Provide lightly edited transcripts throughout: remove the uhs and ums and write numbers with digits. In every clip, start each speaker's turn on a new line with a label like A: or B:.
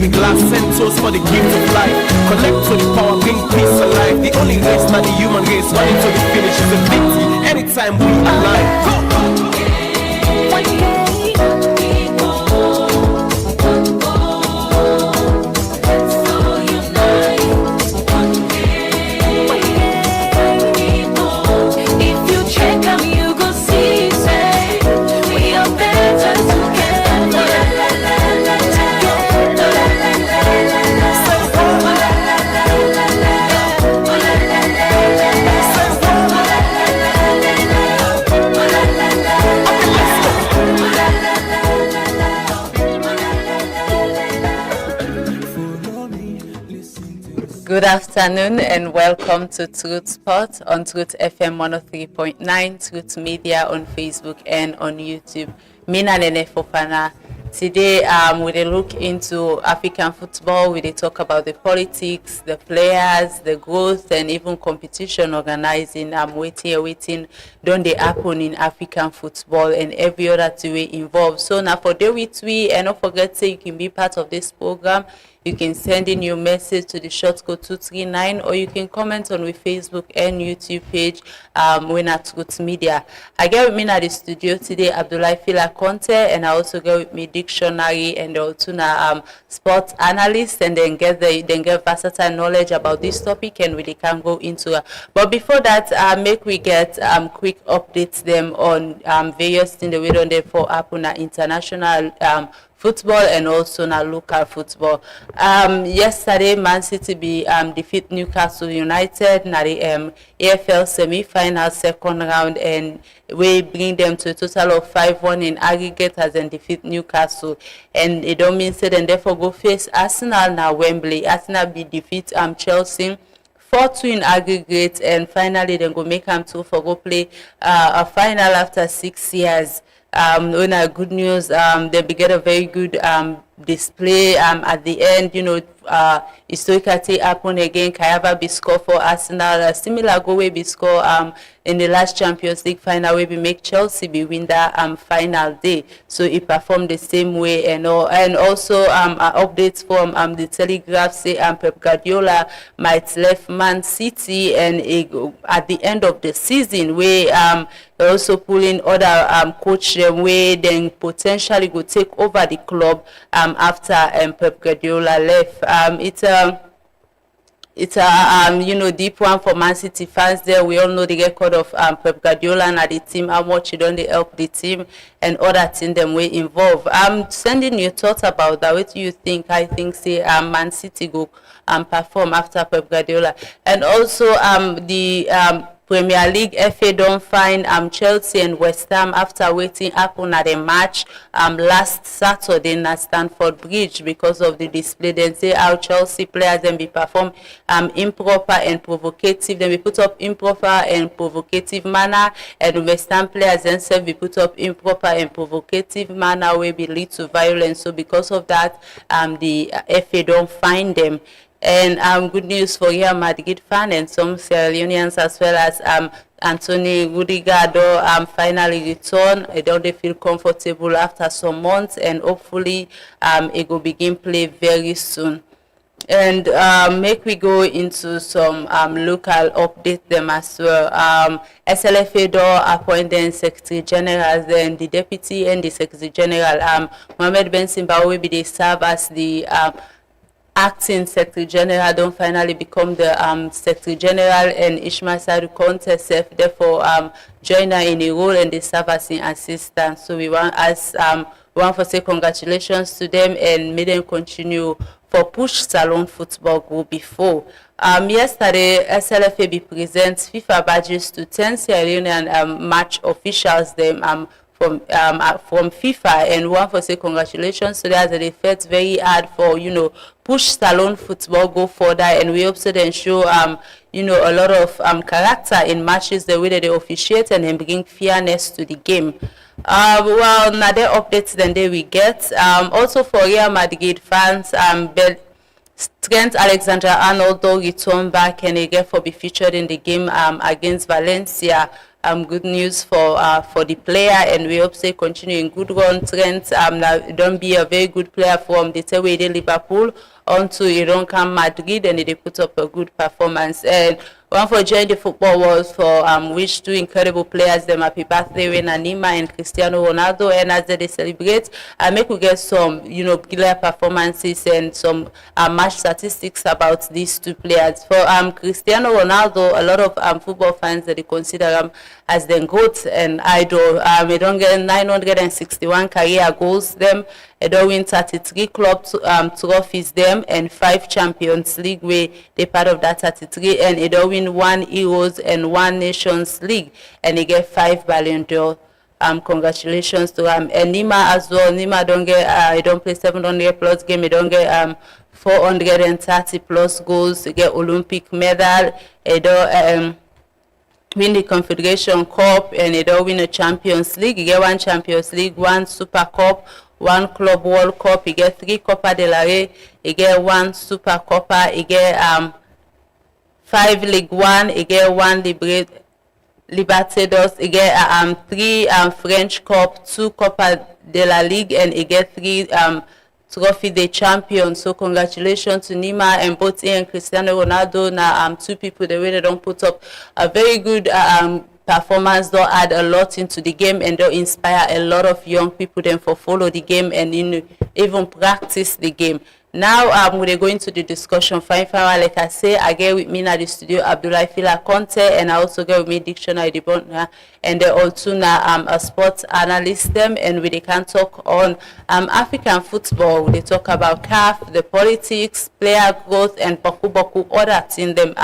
A: with glass sensors for the gift of life. Connect to the power, bring peace alive. The only race, not the human race, running to the finish is a pity. Anytime we align.
B: Good afternoon and welcome to Truth Spot on Truth FM 103.9, Truth Media on Facebook and on YouTube. Mina Nene Fofana. Today, we will look into African football. We will talk about the politics, the players, the growth, and even competition organizing. Waiting, don't they happen in African football and every other way involved. So now for day with we, and don't forget say you can be part of this program. You can send in your message to the short code 239, or you can comment on the Facebook and YouTube page when at Truth Media. I get with me at the studio today, Abdullah Fila Conte, and I also get with me dictionary and also sports analyst, and then get versatile knowledge about this topic, and we can go into it. But before that, make we get quick updates them on various things that we don't there for happen at international football and also na local football. Yesterday, Man City defeat Newcastle United na the AFL semi-final second round, and we bring them to a total of 5-1 in aggregate as they defeat Newcastle. And it don't mean say then therefore go face Arsenal na Wembley. Arsenal defeat Chelsea 4-2 in aggregate, and finally then go make them two for go play a final after 6 years. When good news, they get a very good display at the end. Historically happen again. Kayava be score for Arsenal. Similar go way be score in the last Champions League final where we make Chelsea be win that final day. So it performed the same way, and also updates from the Telegraph say Pep Guardiola might left Man City, and at the end of the season where also pulling other coach them way then potentially go take over the club after Pep Guardiola left. It's a deep one for Man City fans there. We all know the record of Pep Guardiola and the team, how much he don't help the team and other things them way involved. I'm sending your thoughts about that. What do you think? I think say Man City go perform after Pep Guardiola, and also the Premier League FA don't find Chelsea and West Ham after waiting happen at a match last Saturday in Stamford Bridge because of the display. Then say how Chelsea players then be perform improper and provocative. Then we put up improper and provocative manner, and West Ham players then be put up improper and provocative manner where be lead to violence. So because of that, the FA don't find them. And good news for Real Madrid fan and some Sierra Leoneans as well as Anthony Rudiger finally return. Don't they feel comfortable after some months, and hopefully it will begin play very soon. And make we go into some local update them as well. SLFA door appointed Secretary General, then the Deputy and the Secretary General Mohamed Ben Simbawi be they serve as the acting Secretary General don't finally become the Secretary General, and Ishmael Sadu Conte therefore join her in a role and they serve as an assistant. So we want to say congratulations to them and may them continue for push Salon Football Group before. Yesterday, SLFA presents FIFA badges to 10 Sierra Leonean match officials them from FIFA, and one for say congratulations to that they fought very hard for push Salon Football go further, and we hope to then show a lot of character in matches the way that they officiate and then bring fairness to the game. Well, another updates then they we get also for Real Madrid fans, Trent Alexander-Arnold return back and again for be featured in the game against Valencia. good news for the player, and we hope say continue in good run. Trent don't be a very good player from the way they Liverpool onto he don't come Madrid, and they put up a good performance. And one for join the football world for which two incredible players them happy birthday when Neymar and Cristiano Ronaldo, and as they celebrate, make we get some killer performances and some match statistics about these two players. For Cristiano Ronaldo, a lot of football fans that they consider as the GOAT and idol. He don't get 961 career goals them. He don't win 33 club trophies them and 5 Champions League where they part of that 33, and he don't win 1 Euros and 1 Nations League, and he get 5 Ballon d'Or. Congratulations to him. And Neymar as well. Neymar don't get he don't play 700 plus game. He don't get 430 plus goals. He get Olympic medal. He don't win the Confederation Cup, and he don't win a Champions League. He get 1 Champions League, 1 Super Cup, 1 Club World Cup. He get 3 Copa del Rey. He get 1 Super Copa. He get 5 League 1. He get 1 Libertadores. He get 3 French Cup, 2 Copa de la Ligue, and he get 3 Trophy de Champion. So congratulations to Neymar, and both he and Cristiano Ronaldo. Now 2 people the way they don't put up a very good performance, don't add a lot into the game, and they'll inspire a lot of young people then for follow the game and even practice the game. Now we're going to the discussion. Fine, like I say, I get with me in the studio Abdullah Fila Conte, and I also get with me Dictionary Debona, and they also now a sports analyst them, and we can talk on African football. They talk about CAF, the politics, player growth, and baku other things them.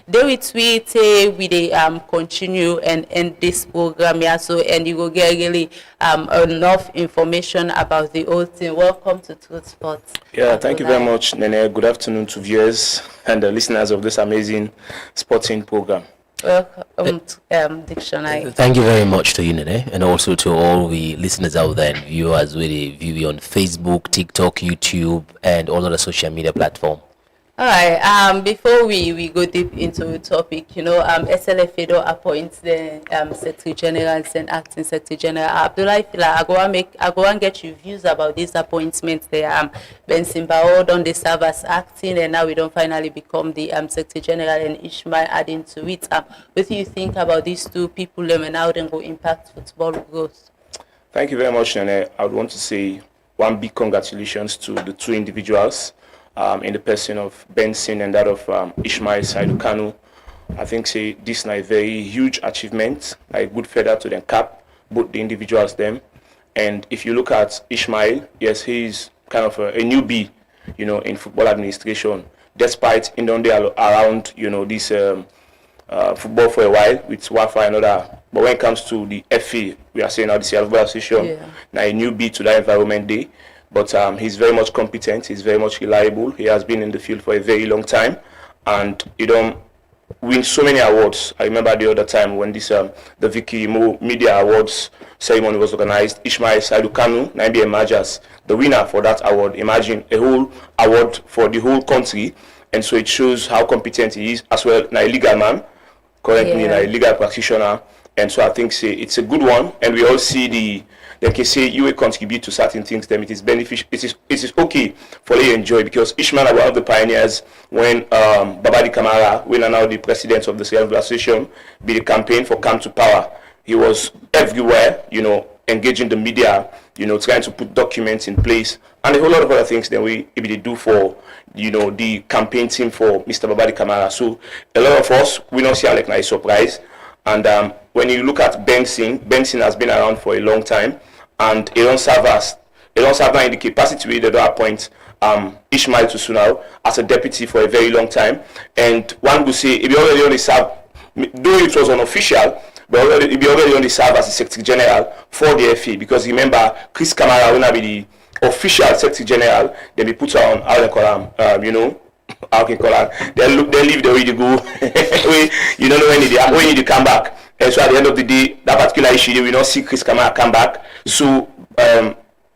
B: They will tweet we they continue and end this program here, so and you will get really enough information about the whole thing. Welcome to Truth Sports.
C: Yeah, thank you very much, Nene. Good afternoon to viewers and the listeners of this amazing sporting program.
B: Welcome to Dictionary.
D: Thank you very much to you, Nene, and also to all the listeners out there and viewers with the view on Facebook, TikTok, YouTube, and all other social media platforms.
B: All right. Before we go deep into the topic, SLFA appoints the Secretary General and Acting Secretary General. Abdullah Fila, I go and get your views about these appointments. There, Ben Simbao don't they serve as acting, and now we don't finally become the Secretary General, and Ishmael adding to it. What do you think about these 2 people and how they go impact football growth?
C: Thank you very much, Nene. I would want to say one big congratulations to the 2 individuals. In the person of Benson and that of Ishmael Saidu Kanu. I think this is a very huge achievement, a good feather to the cap, both the individuals them. And if you look at Ishmael, yes, he is kind of a newbie, in football administration, despite in on there around, this football for a while with Wi-Fi and other. But when it comes to the FA, we are saying now the Seattle Association, now a newbie to that environment day. But he's very much competent, he's very much reliable. He has been in the field for a very long time, and he don't win so many awards. I remember the other time when this the Vicky Mo Media Awards ceremony was organized, Ishmael Saidu Kanu, NBA Majas, the winner for that award. Imagine a whole award for the whole country, and so it shows how competent he is as well. Now a legal man, currently a legal practitioner, and so I think it's a good one, and we all see they can say you will contribute to certain things, then it is beneficial. It is okay for you to enjoy, because Ishmael was one of the pioneers when Babadi Kamara, when now the president of the Seattle Association, be the campaign for Come to Power. He was everywhere, engaging the media, trying to put documents in place, and a whole lot of other things that we do for, the campaign team for Mr. Babadi Kamara. So a lot of us, we don't see like nice surprise. And when you look at Benson has been around for a long time, and he don't serve now in the capacity where they don't appoint Ishmael Tusunau as a deputy for a very long time. And one would say he already only served, though it was unofficial, but he already only served as the Secretary General for the FA, because remember Chris Kamara will not be the official Secretary General, then be put on how they call him, how can call him, they leave the way to go. You don't know when you need to come back. And so at the end of the day, that particular issue, we will not see Chris Kamara come back. So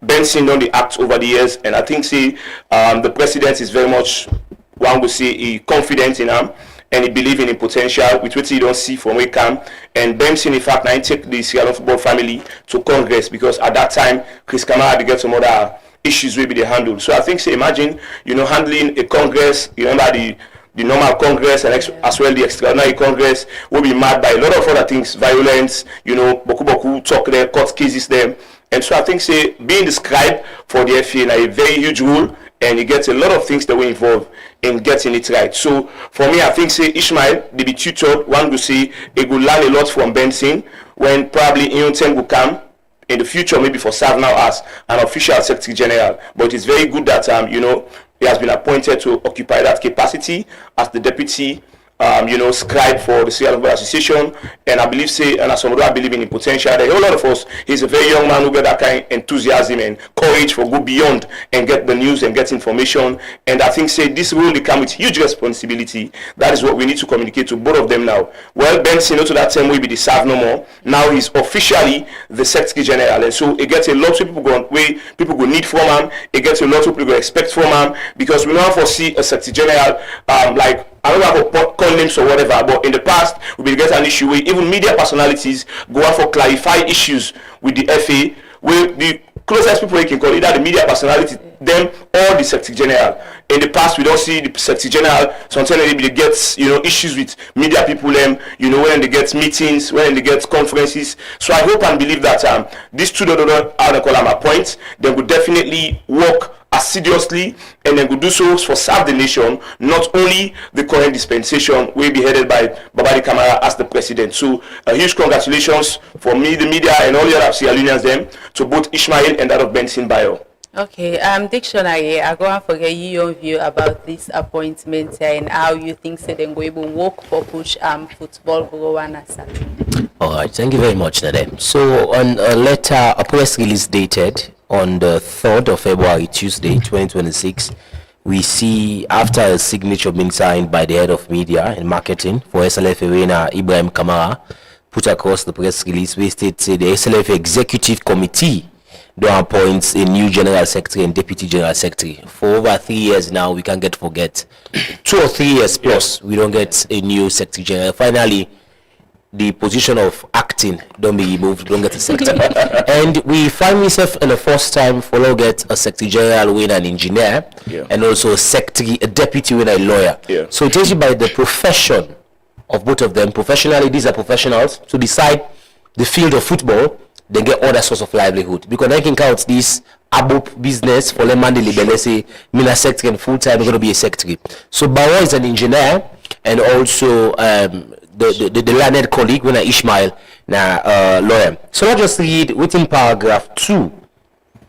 C: Benson done the act over the years, and I think the president is very much, one would say, confident in him, and he believe in potential with what he don't see from where he come. And Benson, in fact, now he take the Sierra Leone football family to Congress, because at that time Chris Kamara had to get some other issues will be they handled. So I think, say, imagine, handling a Congress, remember the normal Congress and as well the extraordinary Congress will be marked by a lot of other things, violence, boku talk there, court cases there. And so I think, say, being the scribe for the FA is a very huge role, and you get a lot of things that were involved in getting it right. So for me, I think, say, Ishmael, they be tutored, one will say, he will learn a lot from Benson, when probably Ion will come in the future, maybe for serve now as an official Secretary General. But it's very good that, he has been appointed to occupy that capacity as the deputy, scribe for the Sierra Leone Association. And I believe, and as I believe in potential. There are a lot of us. He's a very young man who got that kind of enthusiasm and courage for go beyond and get the news and get information. And I think, this will come with huge responsibility. That is what we need to communicate to both of them now. Well, Benson, to that time will be the serve no more. Now he's officially the Secretary General, and so it gets a lot of people go need from him. It gets a lot of people go expect from him, because we now foresee a Secretary General like, I don't have to call names or whatever, but in the past, we will get an issue where even media personalities go out for clarify issues with the FA, where the closest people you can call either the media personality, them, or the Secretary General. In the past, we don't see the Secretary General. Sometimes they get issues with media people, when they get meetings, when they get conferences. So I hope and believe that these two appoint, they will definitely work assiduously, and then could do so for serve the nation, not only the current dispensation will be headed by Babadi Kamara as the president. So a huge congratulations for me, the media, and all the other Sierra Leoneans them, to both Ishmael and that of Benson Bayo.
B: Okay, Dictionary, I go and forget your view about this appointment and how you think they will work for push football go on.
D: All right, thank you very much, Nade. So on a press release dated on the 3rd of February, Tuesday, 2026, we see, after a signature being signed by the head of media and marketing for SLF Arena, Ibrahim Kamara, put across the press release, we states the SLF Executive Committee don't appoint a new General Secretary and Deputy General Secretary. For over 3 years now, we can't forget. 2 or 3 years plus, we don't get a new Secretary General. Finally, the position of acting don't be moved, don't get a secretary. And we find ourselves in the first time follow get a Secretary General when an engineer, and also a deputy when a lawyer. So it is by the profession of both of them. Professionally, these are professionals to decide the field of football, they get other source of livelihood. Because I can count this ABOP business for the man they say mina secretary and full time going to be a secretary. So Bawa is an engineer, and also the learned colleague when Ishmael lawyer. So let's just read within paragraph 2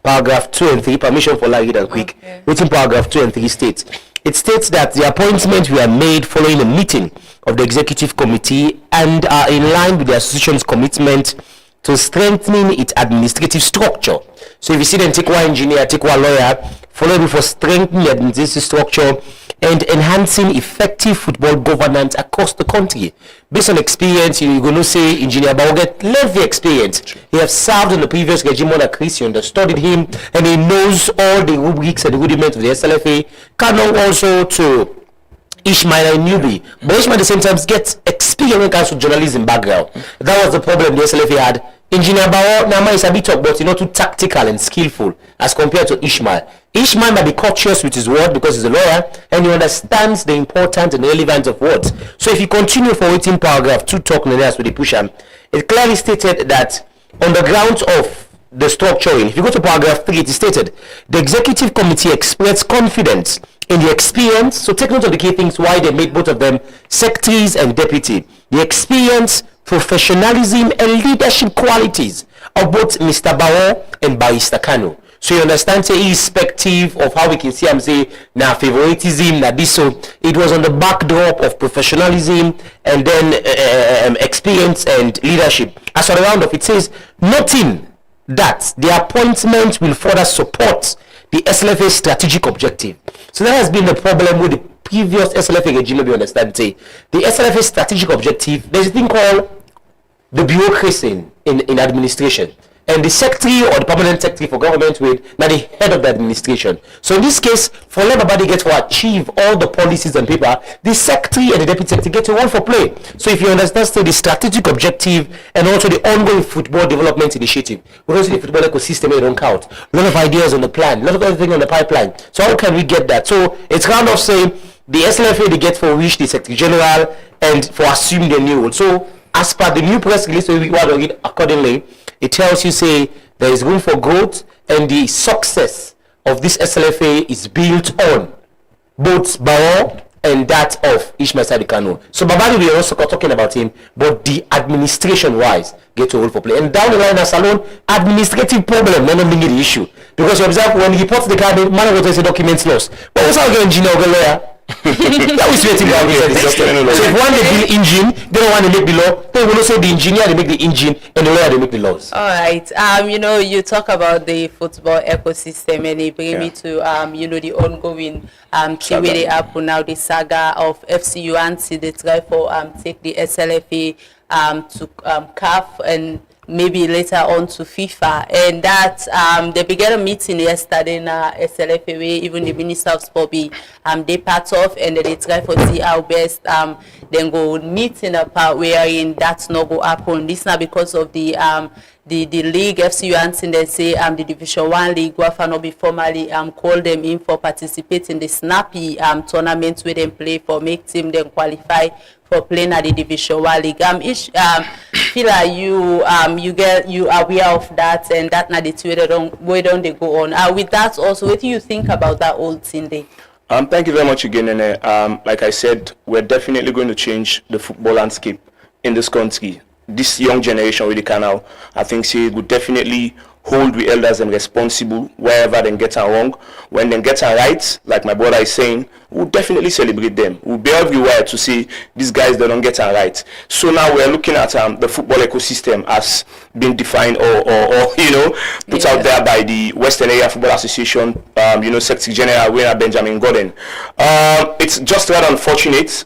D: and 3, permission for read and quick. Within paragraph 2 and 3 states, it states that the appointments were made following a meeting of the executive committee and are in line with the association's commitment to strengthening its administrative structure. So if you see them take one engineer, take one lawyer, following for strengthening the administrative structure and enhancing effective football governance across the country. Based on experience, you're going to say Engineer Baoget lengthy experience. He has served in the previous regime under Chris, you understudied him, and he knows all the rubrics and the rudiments of the SLFA. Canon also to Ishmael and newbie, but Ishmael at the same time gets experience when it comes to journalism background. That was the problem the SLFA had. Engineer Bao Nama is a bit of, but too tactical and skillful as compared to Ishmael. Ishmael might be cautious with his word because he's a lawyer and he understands the importance and relevance of words. So if you continue for waiting paragraph 2 talk with the push it clearly stated that on the grounds of the structuring, if you go to paragraph 3, it is stated the executive committee expressed confidence in the experience. So take note of the key things why they made both of them secretaries and deputy. The experience, professionalism and leadership qualities of both Mr. Bao and Barrister Kanu. So you understand, say, irrespective of how we can see, I'm saying, now favoritism, that this, so it was on the backdrop of professionalism and then experience and leadership. As a round-off, it says, noting that the appointment will further support the SLFA strategic objective. So that has been the problem with the previous SLFA regime, you understand, say, the SLFA strategic objective, there's a thing called the bureaucracy in administration. and the secretary or the permanent secretary for government with now the head of the administration. So in this case, for let Babadi get to achieve all the policies on paper, the secretary and the deputy secretary get to run for play. So if you understand still the strategic objective and also the ongoing football development initiative, we don't see the football ecosystem they don't count. A lot of ideas on the plan, a lot of everything on the pipeline. So how can we get that? So it's kind of saying the SLFA they get for which the secretary general and for assume the new role. So as per the new press release we want to read accordingly, it tells you say there is room for growth and the success of this SLFA is built on both Bao and that of Ishmael Sadi Kanu. So Babadi we are also talking about him, but the administration wise get to hold for play. And down the line as alone, administrative problem not only the issue. Because you observe when he puts the card in, man was a documents lost. But what's our engineer or lawyer? That was waiting down here. So if one they build engine, they don't want to make the law. They will not say the engineer they make the engine and the lawyer they make the laws.
B: All right. You know, you talk about the football ecosystem and it bring me to you know, the ongoing thing where they happen now, the saga of FCU and they try for take the SLFA to CAF and maybe later on to FIFA, and that they began a meeting yesterday in SLFA where even the Minister of Sport be they part of, and they try for see how best then go meet in a part wherein that's not go happen. This now because of the league FCU and they say the Division 1 league Wafa no be formally call them in for participate in the snappy tournament where they play for make team then qualify for playing at the Division 1 league. Feel like you are aware of that, and that now the two where don't they go on. With that also, what do you think about that old thing there?
C: Thank you very much again, Nene. Like I said, we're definitely going to change the football landscape in this country. This young generation with the canal, I think she would definitely hold the elders and responsible wherever they get it wrong. When they get it right, like my brother is saying, we'll definitely celebrate them. We'll be everywhere to see these guys that don't get it right. So now we're looking at the football ecosystem as being defined or you know, put out there by the Western Area Football Association, you know, Secretary General Wayne Benjamin Gordon. It's just rather unfortunate,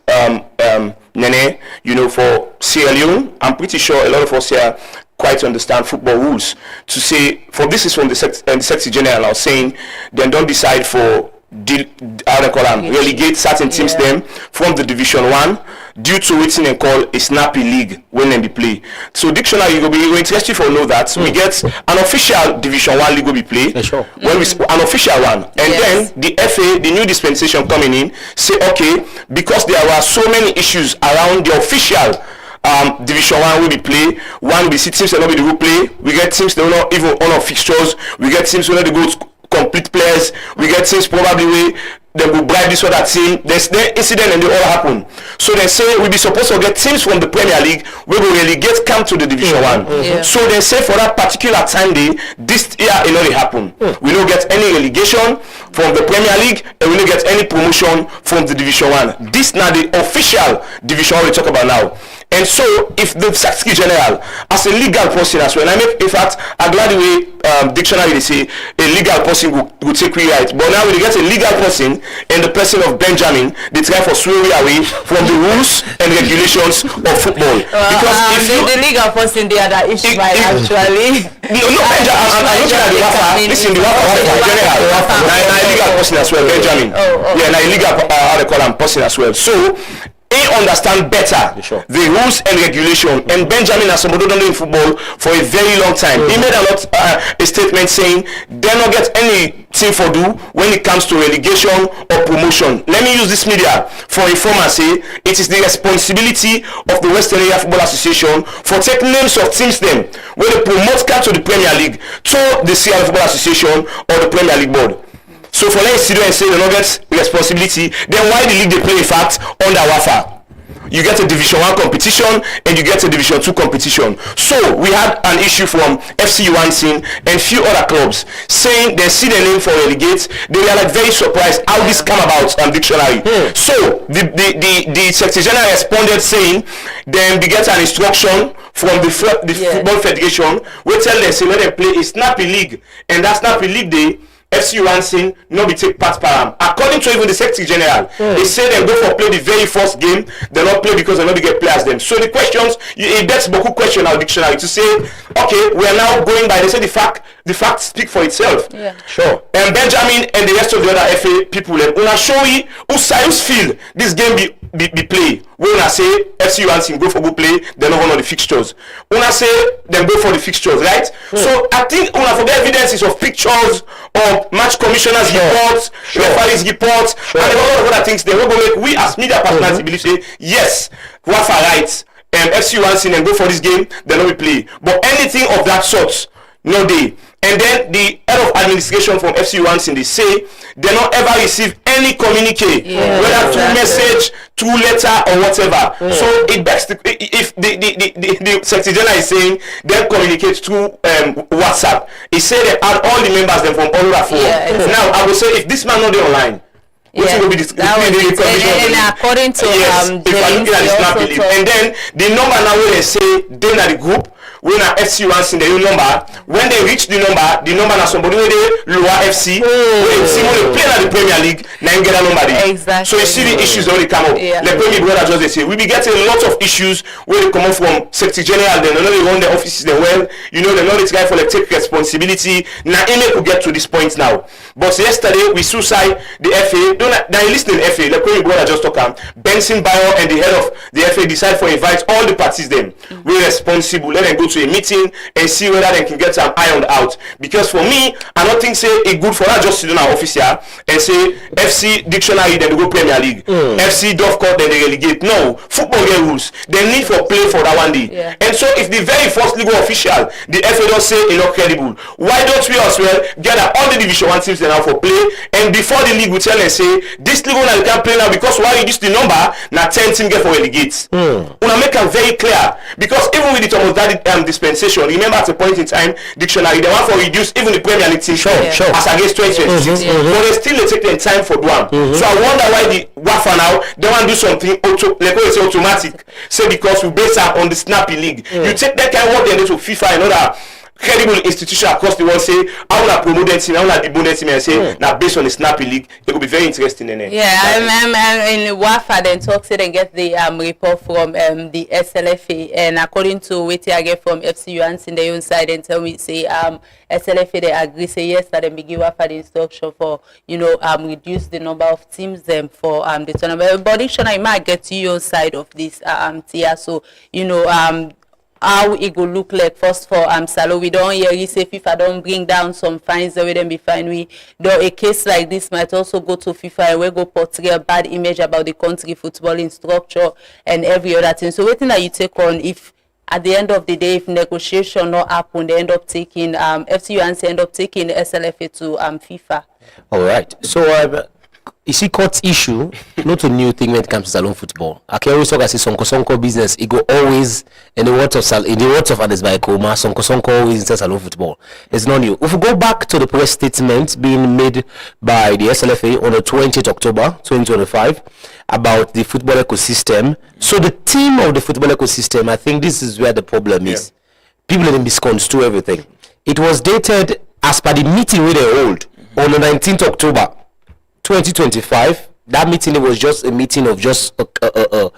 C: Nene, you know, for Sierra Leone. I'm pretty sure a lot of us here quite understand football rules. To say, for this is from the Secretary General now saying, then don't decide for relegate certain teams them from the Division 1 due to what they call a snappy league when they play. So dictionary you will be interested for know that we get an official Division 1 league will be played when we an official one, and then the FA, the new dispensation coming in, say okay, because there were so many issues around the official Division 1 will be play. One will be teams that not be the who play. We get teams that will not even honor fixtures. We get teams who not the go complete players. We get teams probably where they will bribe this or that team. There's the incident and they all happen. So they say we'll be supposed to get teams from the Premier League where we really get come to the Division 1. So they say for that particular time day, this year it not happen. We don't get any relegation from the Premier League and we don't get any promotion from the Division 1. This now the official Division 1 we talk about now. And so, if the Secretary General, as a legal person as well, I make, in fact, I'm glad the way dictionary they say a legal person would take we right. But now when you get a legal person and the person of Benjamin, they try for sway away from the rules and regulations of football. Because if
B: the legal person, the other issue actually.
C: No, I'm looking at the Wafa. Listen, the Wafa General, a legal person as well, Benjamin. Yeah, a legal how they call him person as well. So. They understand better the rules and regulation, and Benjamin has somebody done in football for a very long time. He made a statement saying they don't get anything for do when it comes to relegation or promotion. Let me use this media for inform and say it is the responsibility of the Western Area Football Association for taking names of teams them where they promote to the Premier League to the Sierra Football Association or the Premier League board. So for let's sit and say they don't get responsibility, then why the league they play in fact under Wafa? You get a Division 1 competition and you get a Division 2 competition. So we had an issue from FC Uansing and few other clubs saying they see the name for relegate. They were like very surprised how this came about on dictionary. So the Secretary General responded saying then they get an instruction from the Football Federation. We tell them say let them play a snappy league, and that snappy league FC Lansing no be take part param. According to even the Secretary General, they say they go for play the very first game. They not play because they not get players them. So the questions, it gets beaucoup question our dictionary to say, okay, we are now going by. They say the facts speak for itself.
B: Yeah.
C: Sure. And Benjamin and the rest of the other FA people, una show we who feel this game be play. We una say FC Lansing go for go play. They not one of the fixtures. Una say them go for the fixtures, right? So I think una forget evidences of pictures of match commissioners reports, referees reports, and a lot of other things. They will go make we as media personality believe say yes, Wafa right, FC Lansing and go for this game. They not be play, but anything of that sort, no day. And then the head of administration from FC Lansing, they say they not ever receive any communique, whether through message, through letter, or whatever. So it begs if the Secretary General is saying they communicate through WhatsApp, he said they add all the members them from all over phone. Now I will say if this man not there online, will be the
B: according to
C: and then the number now where they say they na the group. When a FC Lansing the number, when they reach the number na somebody where they lower FC, when they play at the Premier League, now get a number.
B: Exactly.
C: So you see the issues already come up. The Premier brother just they say we be getting a lot of issues where they come up from Secretary General. They know they run the offices they well. You know they know this guy for like take responsibility. Now Eme could get to this point now. But yesterday we suicide the FA. Now you listening FA. The Premier brother just talk Benson Bayo and the head of the FA decide for invite all the parties them. We're responsible. Let them go to a meeting and see whether they can get some ironed out. Because for me, I don't think say it good for that just sit in our office here and say FC dictionary then they go Premier League, FC Dovcourt then they relegate. No, football get rules. They need for play for that one day. And so if the very first legal official, the FA don't say it's not credible, why don't we as well get all the Division 1 teams now for play and before the league we tell and say this league now you can't play now because why you use the number now 10 teams get for relegate. Una make it very clear because even with the Thomas Daddy dispensation, remember at a point in time dictionary they want for reduce even the Premier League team as against 2026 but they still take their time for one. So I wonder why the WAFA now they want to do something automatic say because we base up on the snappy league. You take that kind of work then to FIFA and other credible institution across the world say I want to promote that team, I want to debone that team and say now based on the snappy league it will be very interesting in it.
B: I'm in WAFA then talks it and get the report from the SLFA and according to what I get from FC Lansing the own side and tell me say SLFA they agree say yes that they begin WAFA the instruction for reduce the number of teams them for the tournament. But I might get to your side of this tier so how it go look like first for Salo. We don't hear you say FIFA don't bring down some fines that we then be fine. We though a case like this might also go to FIFA and we go portray a bad image about the country footballing structure and every other thing. So waiting that you take on if at the end of the day if negotiation not happen they end up taking FC Lansing end up taking the SLFA to FIFA.
D: All right. So you see court issue, not a new thing when it comes to salon football. I can always talk as a sonko business. It go always in the words of Ades by Koma, sonko always in salon football. It's not new. If we go back to the press statement being made by the SLFA on the 20th October 2025 about the football ecosystem. So the theme of the football ecosystem, I think this is where the problem is. People didn't misconstrue everything. It was dated as per the meeting we they hold on the 19th October 2025. That meeting it was just a meeting of just a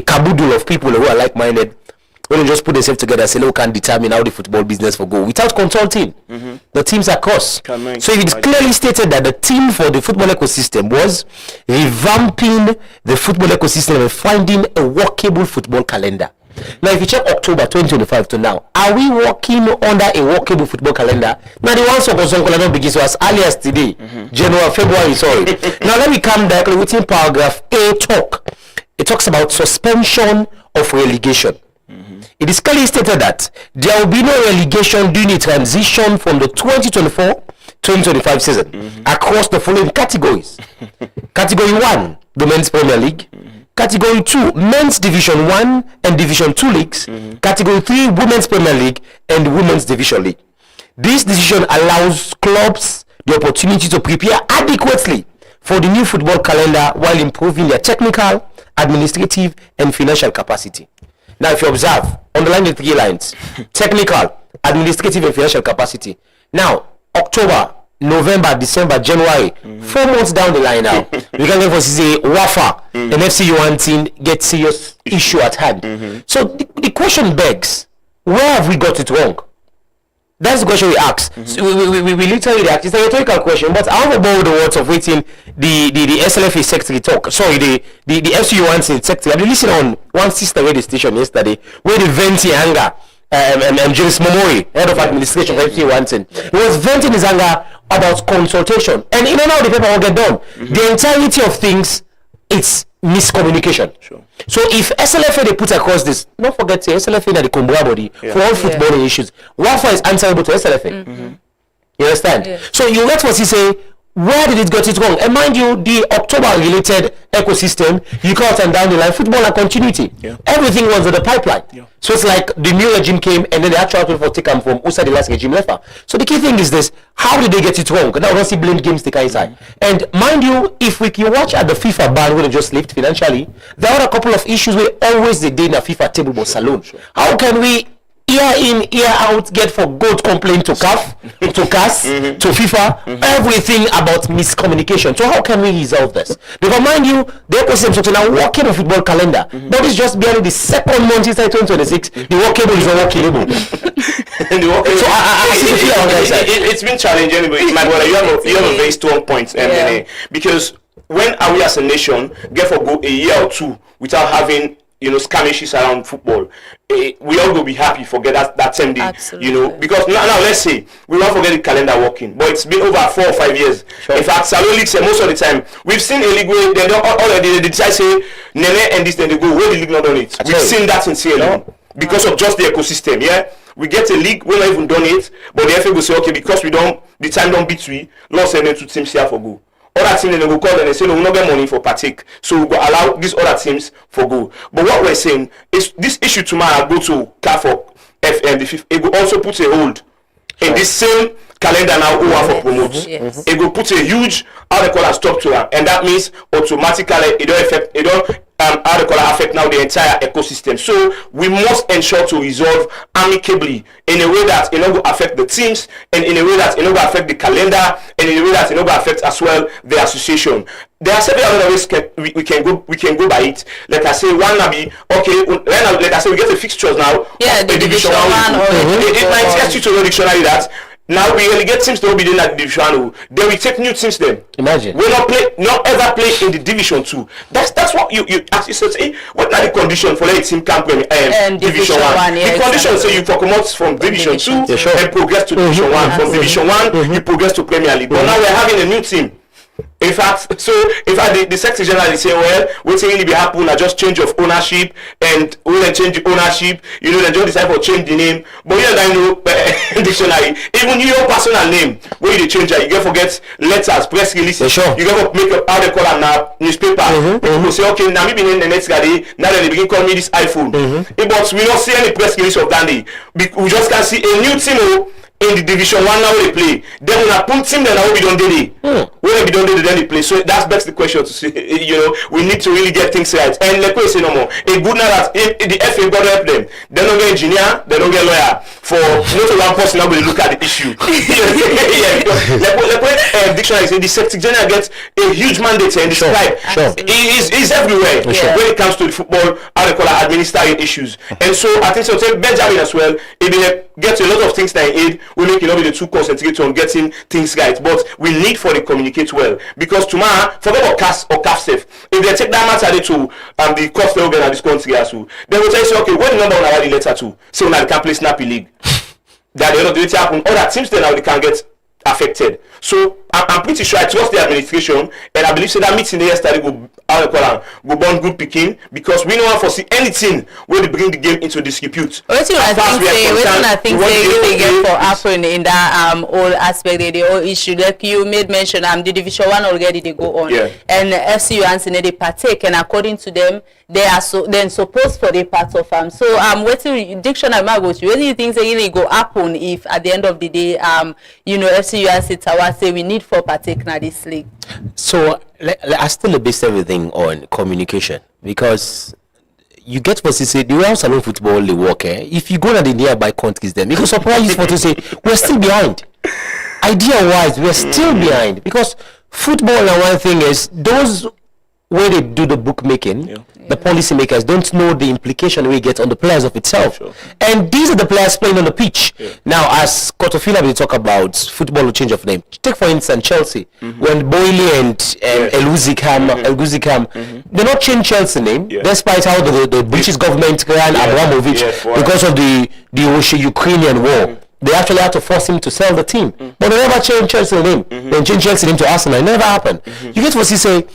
D: caboodle of people who are like-minded. When they just put themselves together and say, "Look, can determine how the football business will go without consulting the teams across." So it's clearly stated that the team for the football ecosystem was revamping the football ecosystem and finding a workable football calendar. Now, if you check October 2025 to now, are we working under a workable football calendar? Now, the ones of Osonkola begins as early as today, February, sorry. Now, let me come directly within paragraph A talk. It talks about suspension of relegation. It is clearly stated that there will be no relegation during the transition from the 2024-2025 season across the following categories. Category 1, the Men's Premier League. Category 2, Men's Division 1 and Division 2 leagues. Category 3, Women's Premier League and Women's Division League. This decision allows clubs the opportunity to prepare adequately for the new football calendar while improving their technical, administrative and financial capacity. Now, if you observe, underline the 3 lines. Technical, administrative and financial capacity. Now, October November, December, January, 4 months down the line now, we can get for say Wafa, an FCU one team get serious issue at hand. So the question begs, where have we got it wrong? That's the question we ask. So we literally ask. It's a rhetorical question, but I want to borrow the words of waiting the SLFA secretary talk. Sorry, the FCU one secretary. I've been listening on one sister radio station yesterday where the venti anger. James Momori, head of administration for FCU Wanton, he was venting his anger about consultation, and you know how the paper will get done. The entirety of things, it's miscommunication.
C: Sure.
D: So if SLFA they put across this, don't forget to SLFA the Kumbwa body for all footballing issues. Wafa is answerable to SLFA. You understand?
B: Yeah.
D: So you let what he say. Where did it get it wrong? And mind you, the October-related ecosystem, you cut and down the line, football and continuity. Everything was on the pipeline. So it's like the new regime came, and then the actual people take them from outside the last regime left. So the key thing is this: how did they get it wrong? Now we see blame games take inside. And mind you, if we can watch at the FIFA ban when they just left financially, there are a couple of issues where always they did in a FIFA table but saloon. How can we? Year in, year out, get for gold complaint to CAF, to CAS, to FIFA, everything about miscommunication. So how can we resolve this? Because mind you, the ecosystem is now working on football calendar, but it's just barely the second month inside 2026. The workable is not workable.
C: It's been challenging anyway. My brother, you have a very strong point, because when are we as a nation get for go a year or two without having skirmishes around football, we all will be happy forget that same day.
B: Absolutely.
C: Because now let's say we won't forget the calendar working, but it's been over 4 or 5 years. In fact, Salon League most of the time we've seen a league where they don't already they decide say Nene and this, then they go where the league not done it. We've seen that in CLA because of just the ecosystem. We get a league, we're not even done it, but the FA will say, okay, because the time don't beat we, lost and then 2 teams here for go. Other teams then go call them and say, no, we not get money for partake, so we go allow these other teams for go. But what we're saying is this issue tomorrow go to CAF or FM, the fifth, it will also put a hold in this same calendar now who are for promote. It will put a huge stop to her, and that means automatically it don't affect now the entire ecosystem. So we must ensure to resolve amicably in a way that it not going affect the teams, and in a way that it not going affect the calendar, and in a way that it not going affect as well the association. There are several other ways we can go by it. Like I say, one will be okay. Like I say, we get the fixtures now.
B: The division one.
C: It might get you to the dictionary that. Now we relegate teams to be in that division. Then we take new teams. Then
D: imagine
C: we not ever play in the division 2. That's what you as you say. What are the conditions for let team camp division 1? The conditions say you come out from division 2 and progress to division 1. From division 1 you progress to Premier League. But now we're having a new team. In fact, the Secretary General is saying, well, what's really be happen? I just change of ownership, and when they change the ownership, they just decide to change the name. But dictionary, even your personal name, when you change it, you can forget letters, press releases. You can make up how they call them now, newspaper. People say, okay, now me in the next day, now they begin calling me this iPhone. But we don't see any press release of that day. We just can see a new team in the division 1 now they play. Then when I put team then I will be done daily. When we don't do then they play. So that's the question to see. We need to really get things right. And like we say no more. A good now that the FA got to help them. They don't get engineer, they don't get lawyer. For not one person now will look at the issue. Like dictionary say the Secretary General gets a huge mandate and describe. He's everywhere when it comes to the football, how they call it, administrative issues. And so I think so take Benjamin as well. It gets a lot of things that aid. We make it not be the too concentrate on getting things right, but we need for the communicate well, because tomorrow forget about CAS or CAF safe. If they take that matter to the cost organ at this country as well, then we'll tell you, okay, what the number on our letter to so now they can play Snappy League. That they don't do it happen. Other teams then now they can get affected. So I'm pretty sure I trust the administration, and I believe so that meeting yesterday go born good picking, because we don't want to foresee anything where they bring the game into dispute.
B: What I think they really get for happen in that whole aspect, the whole issue. Like you made mention, the division 1 already they go on, and FCU and they partake, and according to them, they are then supposed for the part of So what dictionary go to? What do you think they really go happen if at the end of the day, FCU and say we need for partake in this league?
D: So I still base everything on communication, because you get what you say, the way salon football they work, if you go to the nearby countries then, because surprise you for to say we're still behind. idea-wise, we're still behind because football, and one thing is those where they do the bookmaking, the policymakers don't know the implication we get on the players of itself. And these are the players playing on the pitch. Now, as Kotofila will talk about football change of name. Take for instance Chelsea. When Boyle and Elguzikam, they not change Chelsea name, despite how the British government ran Abramovich because of the Russia-Ukrainian war. They actually had to force him to sell the team. But they never changed Chelsea name. They changed Chelsea name to Arsenal. It never happened. You get what he say?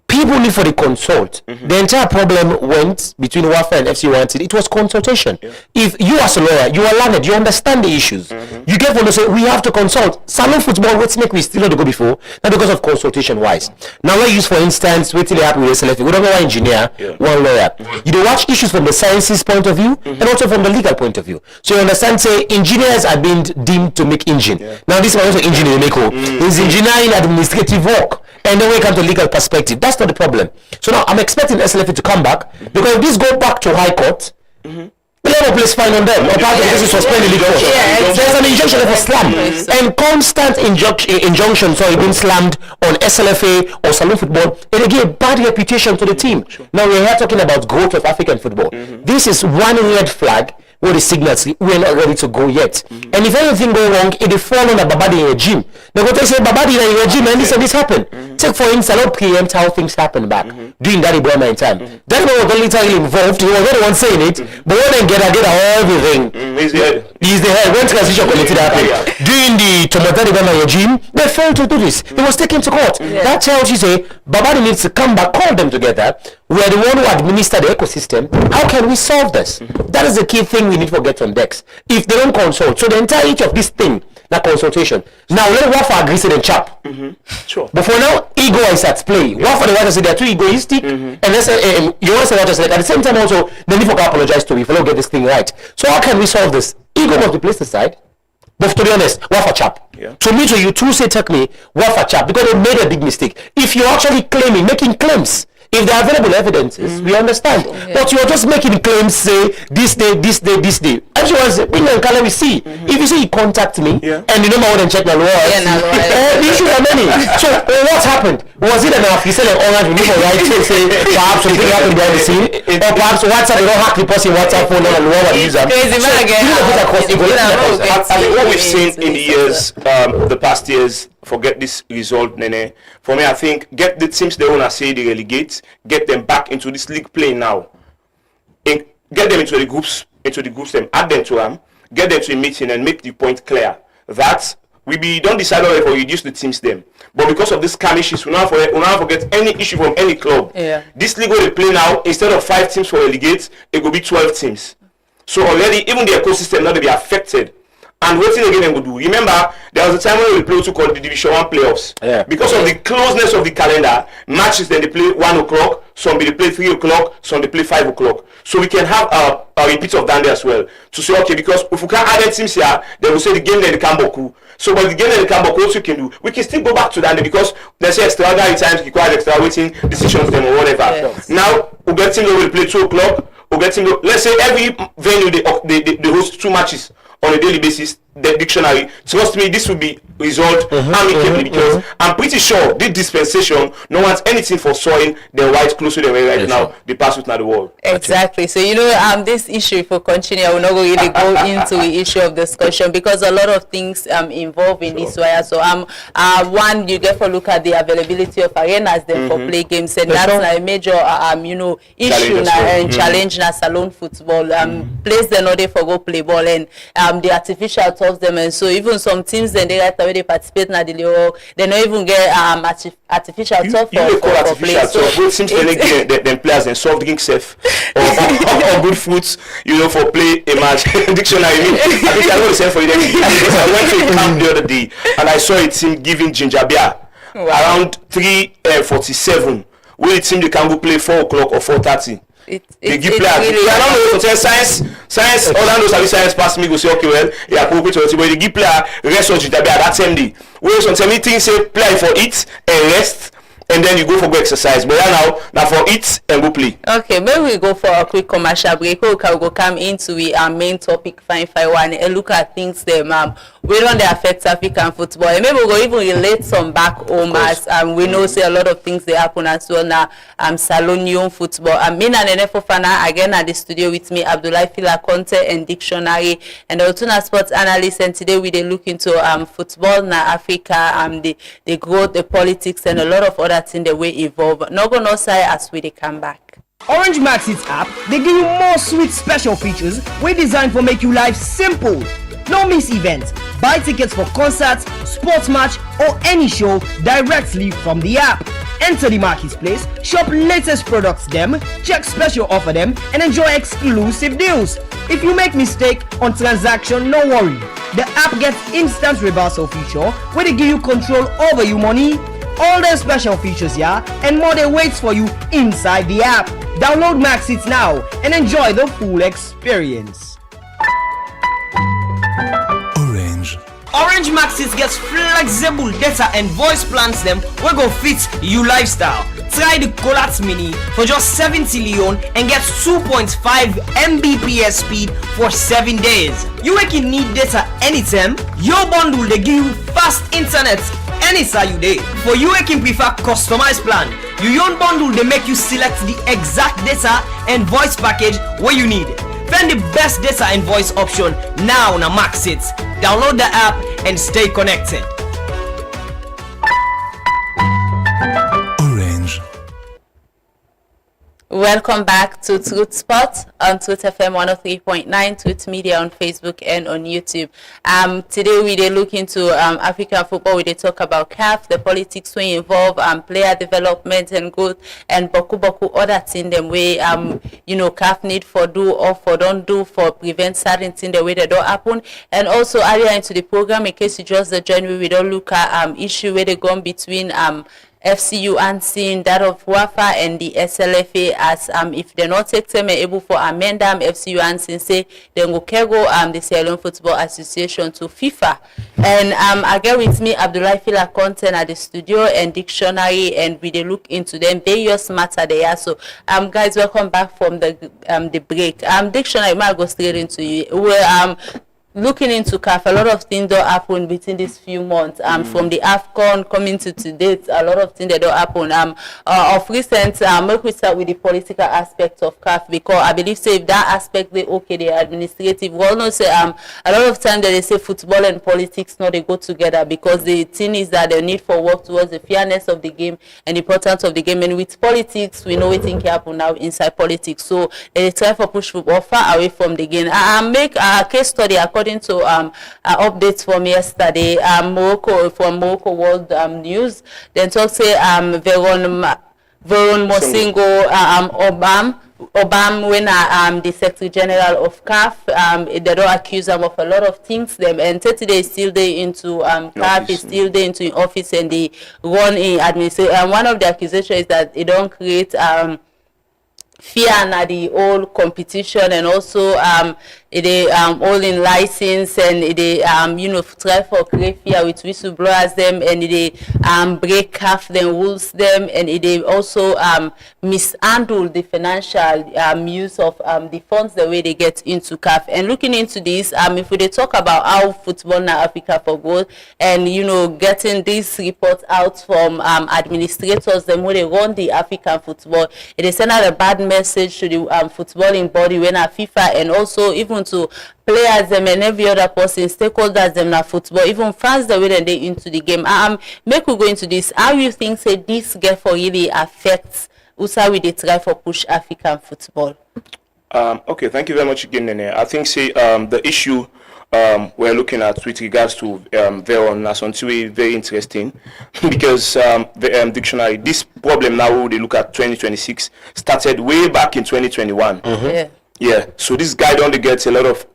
D: People need for the consult. The entire problem went between WAFA and FC Wanted. It was consultation. If you as a lawyer, you are learned, you understand the issues. You get one to say, we have to consult. Salon football, what's make we still not go before? Not because of consultation wise. Now let's use for instance, wait till they happen with SLF. We don't know one engineer, one lawyer. You do watch issues from the sciences point of view and also from the legal point of view. So you understand, say, engineers are being deemed to make engine. Now this one also engineer make is engineering administrative work. And then we come to legal perspective. That's not the problem. So now I'm expecting SLF to come back because if this go back to High Court, the level place fine on them. Or part of this is suspend the legal action. There's an injunction for slam and constant injunction. So being slammed on SLFA or Salon football, it give bad reputation to the team. Now we're here talking about growth of African football. This is one red flag. Where the signals we're not ready to go yet. And if anything go wrong, it will fall on the Babadi regime. They go to say Babadi regime and this and this happen. Take for instance, I don't preempt how things happen back during that Ibrahima time. That man was literally involved. He was not the one saying it, but when they get everything. He's the head. When transition committee happened during the Tomatari Ibrahima regime, they failed to do this. He was taken to court. That tells you say Babadi needs to come back, call them together. We are the one who administer the ecosystem. How can we solve this? That is the key thing we need to get on decks. If they don't consult, so the entirety of this thing, that consultation. Now let WAFA agree to the chap.
C: Sure.
D: But for now, ego is at play. WAFA the want say they are too egoistic, and let's say you want to say what at the same time also they need to apologize to me if we don't get this thing right. So how can we solve this? Ego must be placed aside. But to be honest, WAFA chap. To me, to you, to say take me, WAFA chap, because they made a big mistake. If you're actually claiming, making claims. If there are available evidences, we understand. But you're just making claims, say, this day. Everyone say, we can see. If you say you contact me, and you know more than check my laws, the issues are many. So, what happened? Was it enough? You said an orange, we need to write to say, perhaps something happened behind the scene, or perhaps WhatsApp, they don't hack the person WhatsApp phone and what use them.
C: I think what we've seen in the years, the past years, forget this result, Nene. For me, I think get the teams they want to say they relegate, get them back into this league play now. Get them into the groups, them, add them to them, get them to a meeting and make the point clear that we don't decide already for reduce the teams them. But because of this scam issues, we not forget any issue from any club. This league where they play now, instead of 5 teams for relegate, it will be 12 teams. So already, even the ecosystem now they be affected. And what thing again they will do? Remember, there was a time when we played to call the Division 1 playoffs. Because of the closeness of the calendar, matches then they play 1 o'clock, some they play 3 o'clock, some they play 5 o'clock. So we can have a repeat of that there as well. To say, okay, because if we can't add teams here, they will say the game that they can boku. So but the game that they can boku, what we can do, we can still go back to that because they say extraordinary times require extra waiting decisions them or whatever. Now, we get team will play 2 o'clock, we get team, let's say every venue they host 2 matches on a daily basis. The dictionary, trust me, this will be resolved amicably because I'm pretty sure this dispensation no one's anything for sowing the white close to the way right now they pass with now the world.
B: Exactly. So this issue, if we continue, I will not really go into the issue of discussion because a lot of things involved in this way. So one, you get to look at the availability of arenas then for play games, and that's a major issue and challenge na salon football. Place the no for go play ball and the artificial of them, and so even some teams then they participate in the league, they don't even get artificial turf for play. So
C: both teams then players and soft drink safe or good foods, for play a match. Dictionary. I think I know the same for you. Because I went to a camp the other day and I saw a team giving ginger beer around 3:47. Where the team they can go play 4 o'clock or 4:30. They give players. Really science. Orlando science pass me go say okay well. Yeah, but they give player rest of ginger beer that same day. Where some things say play for it and rest. And then you go for go exercise. But right now for it and go play.
B: Okay, maybe we go for a quick commercial break. We will come into our main topic, Fine 1, and look at things them we don't dey affect African football. And maybe we go even relate some back home as we know say a lot of things they happen as well now. Salonian football. Me and Nene Fofana again at the studio with me, Abdullahi Filakonte and Dictionary and the Otuna Sports Analyst. And today we dey look into football na Africa, the growth, the politics, and a lot of other things the way evolve. No go no say as we dey come back.
E: Orange Maxit app, they give you more sweet special features we designed for make you life simple. No miss events. Buy tickets for concerts, sports match, or any show directly from the app. Enter the marketplace, shop latest products them, check special offer them, and enjoy exclusive deals. If you make mistake on transaction, no worry. The app gets instant reversal feature where they give you control over your money. All the special features, yeah, and more they waits for you inside the app. Download Maxit now and enjoy the full experience. Orange Maxit gets flexible data and voice plans them we go fit you lifestyle. Try the Colat Mini for just 70 Leon and get 2.5 Mbps speed for 7 days. You can need data anytime. Your bundle they give you fast internet anytime you day. For you can prefer customized plan. Your own bundle they make you select the exact data and voice package where you need. Find the best data and voice option now on Maxit. Download the app and stay connected.
F: Orange.
B: Welcome back to Truth Spot on Truth FM 103.9, Truth Media on Facebook and on YouTube. Today we look into African football. We talk about CAF, the politics we involve, player development and growth, and boku other things them way CAF need for do or for don't do for prevent certain things the way they don't happen. And also earlier into the program, in case you just join me, we don't look at issue where they go between FCU and seeing that of WAFA and the SLFA as if they not take them able for amend them FCU and say then go the Sierra Leone Football Association to FIFA. And again with me Abdullahi Filakonte at the studio and Dictionary, and we they look into them various matter there. So guys, welcome back from the break. Dictionary, might go straight into you. We're looking into CAF, a lot of things don't happen between these few months. From the AFCON coming to today, a lot of things that don't happen. Of recent, make we start with the political aspect of CAF, because I believe say if that aspect they okay, the administrative. Well, no say a lot of times they say football and politics no they go together, because the thing is that they need for work towards the fairness of the game and the importance of the game. And with politics, we know what things happen now inside politics. So they try for push football far away from the game. I make a case study according to updates from yesterday, from Morocco World News. Then talk say Veron Mosingo Obam when the Secretary General of CAF, they don't accuse him of a lot of things. Them and today is still there into CAF is still there into office and they run in administration. And one of the accusations is that they don't create fear na the whole competition, and also they all in license, and they try for create fear with whistleblowers them, and they break CAF them rules them, and they also mishandle the financial use of the funds the way they get into CAF. And looking into this, if we talk about how football na Africa for goal, and getting these reports out from administrators them who they run the African football, it send out a bad message to the footballing body when FIFA, and also even to players them and every other person, stakeholders them na football, even fans the way that they into the game. Make we go into this. How you think say this get for really affects USA with the try for push African football?
C: Okay, thank you very much again, Nene. I think say the issue we're looking at with regards to Veron Nasontiwe very interesting because the dictionary, this problem now they look at 2026 started way back in 2021. Yeah, so this guy only gets a lot of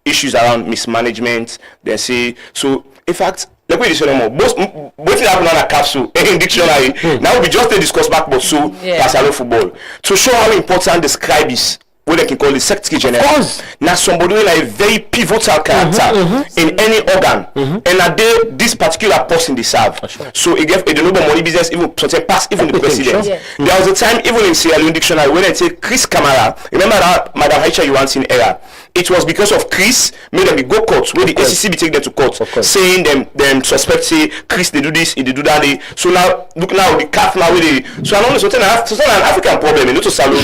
C: issues around mismanagement. They say so. In fact, let me say more. Both happen on a capsule in dictionary. Now we just discuss back, but so Barcelona football to show how important the scribe is. What they can call the Secretary General. Now somebody with a very pivotal character in any organ, and at this particular person they serve. So it gave the noble money business even pass even the president. There was a time even in Sierra Leone dictionary when they say Chris Kamara. Remember that Madam Aisha Johansson era. it was because of Chris made them go court, where the ACC be take them to court, saying them suspect say Chris they do this, they do that. So now look now the CAF now with the so I don't know so an African problem, not to Salone.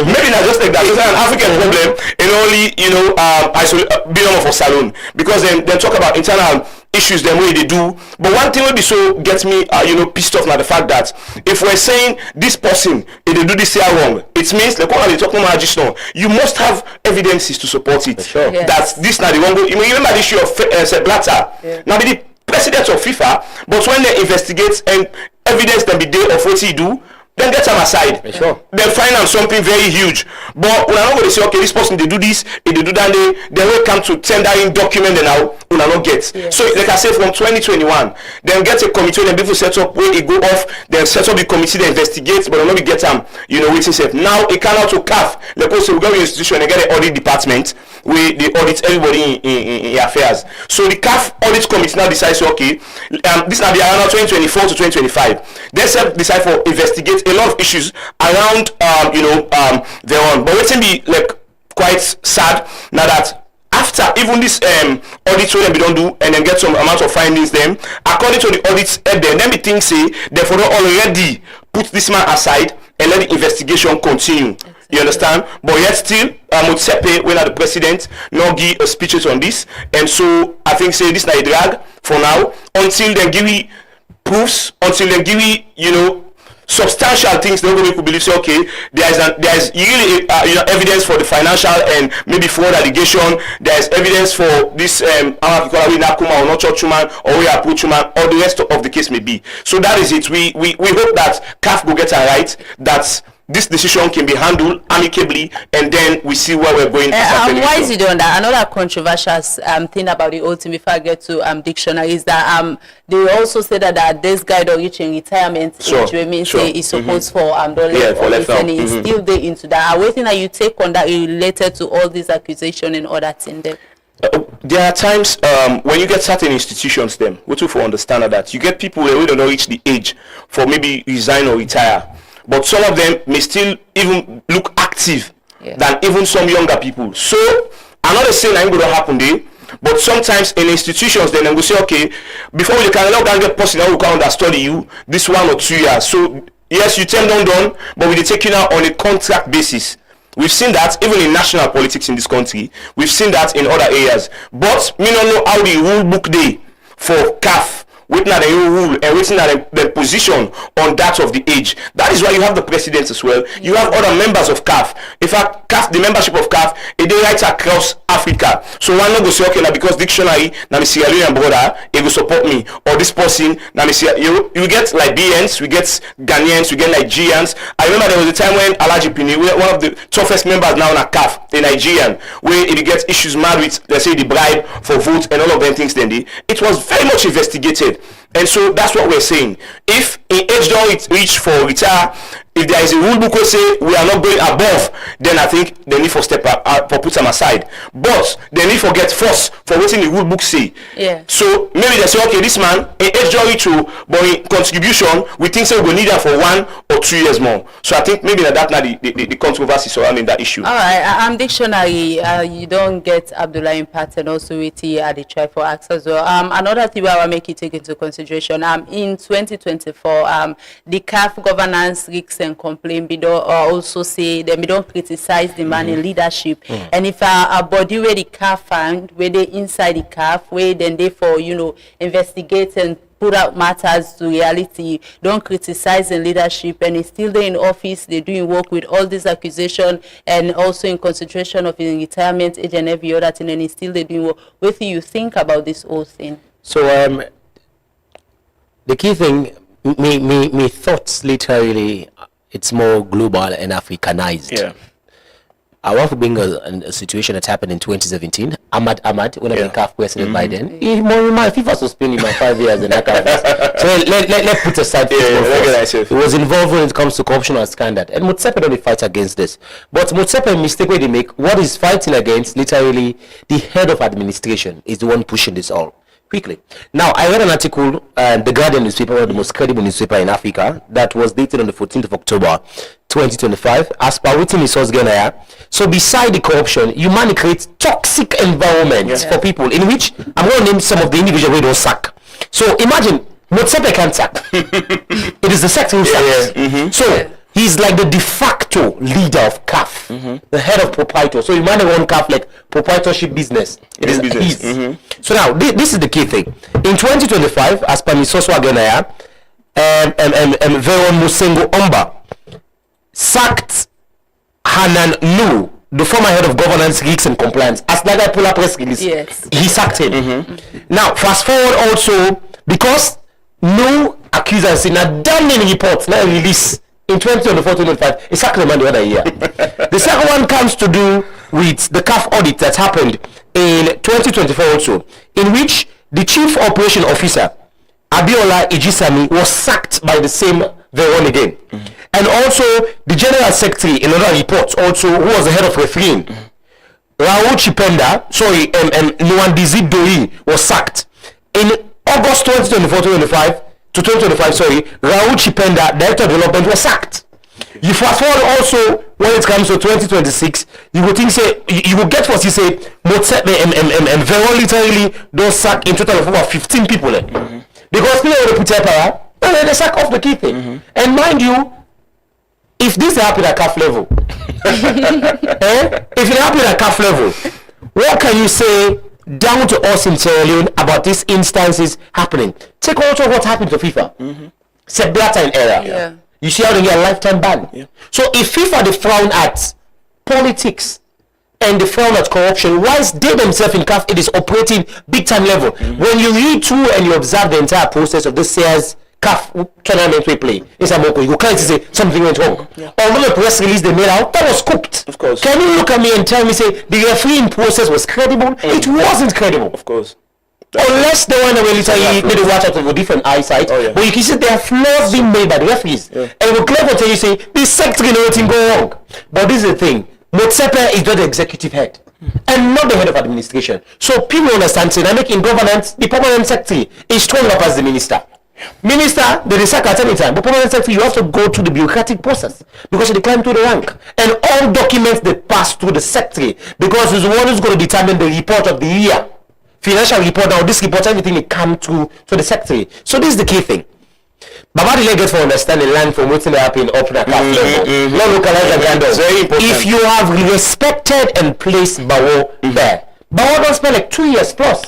C: Maybe not just like that. It's an African problem, and only isolate belong for Salone because then they talk about internal issues the way they do. But one thing will be so gets me pissed off now the fact that if we're saying this person if they do this here wrong, it means like what they talking about just now, you must have evidences to support it.
D: Sure.
B: Yes.
C: That this now they won't go. You remember the issue of Sepp Blatter?
B: Yeah.
C: Now the president of FIFA, but when they investigate and evidence can be there of what he do, then get them aside.
D: Sure.
C: Then find out something very huge. But when I'm not going to say, okay, this person they do this, they do that, they will come to tendering document and now will not get.
B: Yeah.
C: So like I said, from 2021, then get a committee, then people set up where it go off, then set up the committee, they investigate, but not get them, waiting safe. Now it cannot to CAF. Like also we go to the institution and get an audit department where they audit everybody in affairs. So the CAF audit committee now decides, okay, this now be around 2024 to 2025. They decide for investigate a lot of issues around their own. But waiting be like quite sad now that after even this audit so we don't do and then get some amount of findings them according to the audits then we think say therefore already put this man aside and let the investigation continue. You understand? But yet still Motsepe when the president now give a speeches on this, and so I think say this na a drag for now until they give me proofs, until they give me substantial things that we could believe say okay there is really evidence for the financial and maybe fraud allegation, there is evidence for this Nakuma or not church woman or we approach woman or the rest of the case may be. So that is it. We hope that CAF will get it right, that this decision can be handled amicably, and then we see where we're going.
B: Why is it doing that? Another controversial thing about the whole thing before I get to dictionary is that they also say that this guy don't reach in retirement age, which means he's supposed for left and he's still there into that. I'm waiting that you take on that related to all these accusations and all that in there.
C: There are times when you get certain institutions them, we too for understand that you get people who don't reach the age for maybe resign or retire. But some of them may still even look active than even some younger people. So I'm not saying that ain't going to happen there, but sometimes in institutions then we say, okay, before we can allow that get person who can understudy you this 1 or 2 years. So yes, you turn down, but we take you now on a contract basis. We've seen that even in national politics in this country. We've seen that in other areas. But we don't know how the rule book day for CAF. Waiting at the rule and waiting at the position on that of the age. That is why you have the president as well. You have other members of CAF. In fact, CAF, the membership of CAF, they right across Africa. So one not go say okay now because dictionary now me Sierra Leone brother, he will support me, or this person now me see you get Liberians, we get Ghanaians, we get Nigerians. I remember there was a time when Alhaji Pini, one of the toughest members now in a CAF, the Nigerian, where he gets issues mad with let's say the bribe for vote and all of them things. Then it was very much investigated. And so that's what we're saying. If in age don't reach for retire, if there is a rule book will say we are not going above, then I think they need for step up for put them aside. But they need for get first for what the rule book say.
B: Yeah.
C: So maybe they say okay, this man in age don't reach you, but in contribution we think say we need that for 1 or 2 years more. So I think maybe that's not the controversy surrounding that issue.
B: All right, dictionary. You don't get Abdullah impact and also with the try for acts as well. Another thing I will make you take into consideration. In 2024, the CAF governance risks and complaint also say they don't criticize the man in leadership. And if a body where the CAF found where they inside the CAF where then they for investigate and put out matters to reality, don't criticize in leadership, and it's still there in office, they're doing work with all these accusations and also in concentration of in retirement age and every other thing, and it's still they're doing work. What do you think about this whole thing?
D: So the key thing, me thoughts literally, it's more global and Africanized.
C: Yeah.
D: I want to bring a situation that happened in 2017. Ahmad, when I was CAF president by then, my FIFA suspended him 5 years in that CAF. So let's put aside it was involved when it comes to corruption and scandal. And Motsepe don't fight against this. But Motsepe mistake where they make, what is fighting against, literally, the head of administration is the one pushing this all. quickly. Now, I read an article, the Guardian newspaper, one of the most credible newspaper in Africa, that was dated on the 14th of October, 2025. As per written resource Ghana, so beside the corruption, humanity creates toxic environments for people, in which I'm going to name some of the individuals we don't sack. So imagine, Motsepe can't sack. It is the sector who sacks. So he's like the de facto leader of CAF, the head of proprietor. So you might run CAF like proprietorship business. It is his. So now this is the key thing. In 2025, as per Misoswa Genaya, Veron Musengo Omba sacked Hanan Nu, the former head of governance, risks and compliance. As Naga Pula press release, he sacked him. Now fast forward also, because no accusers in a damning report now release in 2024-2025, he sacked the man the other year. The second one comes to do with the CAF audit that happened in 2024 also, in which the chief operation officer Abiola Ijisami was sacked by the same Veron again. And also the general secretary in another report also, who was the head of refereeing, Raul Chipenda, Nwandizid Doi was sacked. In August 2024-2025 to 2025, Raul Chipenda, director of development, was sacked. You fast forward also when it comes to 2026, you would think you will get what you say Motsepe and Veron literally don't sack in total of over 15 people. Because people will put power, they sack off the key thing. And mind you, if this happen at CAF level, if it happen at CAF level, what can you say down to us in Sierra Leone about these instances happening? Take also what happened to FIFA. Set data in error. You see how they get a lifetime ban. So if FIFA they frown at politics and they frown at corruption, whilst they themselves in CAF it is operating big time level. When you read through and you observe the entire process of this year's CAF tournament we play, you can't say something went wrong. Although the press release they made out, that was cooked. Of course. Can you look at me and tell me, say, the refereeing process was credible? It wasn't credible. Of course. Unless they want to literally maybe watch out of a different eyesight, but you can see there are flaws being made by the referees. And it will clearly tell you, say, this secretary and everything go wrong. But this is the thing, Motsepe is not the executive head and not the head of administration. So people understand, say, that in governance, the permanent secretary is strong up as the minister. Minister, they sack at any time, but permanent secretary, you have to go through the bureaucratic process because they climb to the rank. And all documents they pass through the secretary because he's the one who's going to determine the report of the year. Financial report, now this report, everything will come to the secretary. So this is the key thing. Baba the get for understanding land from waiting to happen up na CAF level. Not localize and handle. Very important. If you have respected and placed Bawo there, Bawo don't spend like 2 years plus.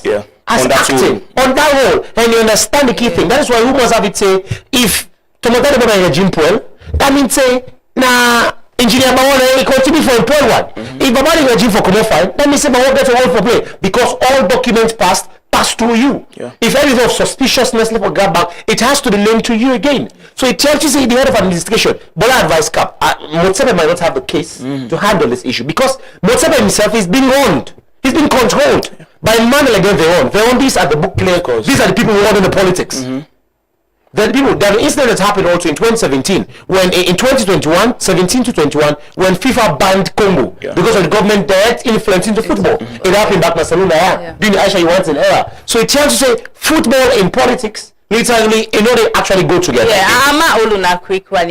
D: As acting on that role, and you understand the key thing. That is why rumors have it say, if Tomotani Baba in a gym pool, that means say, na engineer Bawo continue for a pool one. If Baba in a gym for come fine, that means say Bawo gets a role for play because all documents pass through you. If anything of suspiciousness for grab back, it has to be named to you again. So it tells you say the head of administration, Bola advice cap, Motsepe might not have the case to handle this issue because Motsepe himself is being owned. He's been controlled by a man like Veron. Veron, these are the book players. These are the people who run in the politics. The people, there are incidents that happened also in 2017, when in 2021, 17 to 21, when FIFA banned Congo because of the government direct influence into football. It happened back in Barcelona, during the Aisha Yuan's era. So it tells you say football and politics literally, they actually go together.
B: I'm a quick one.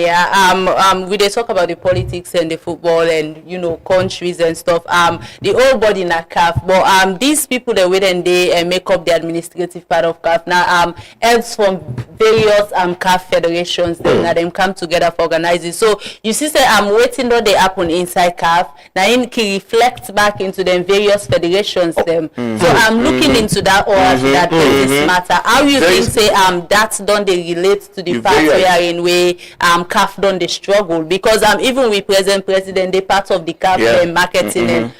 B: We they talk about the politics and the football and countries and stuff. The whole body in a CAF, but these people that wait and they make up the administrative part of CAF now. Helps from various CAF federations. Then them come together for organizing. So you see, say I'm waiting that they happen inside CAF. Now in reflect back into them various federations. Them. So I'm looking into that or that this matter. How you think say that's done they relate to the fact where in way CAF done the struggle because even with present president they part of the CAF marketing and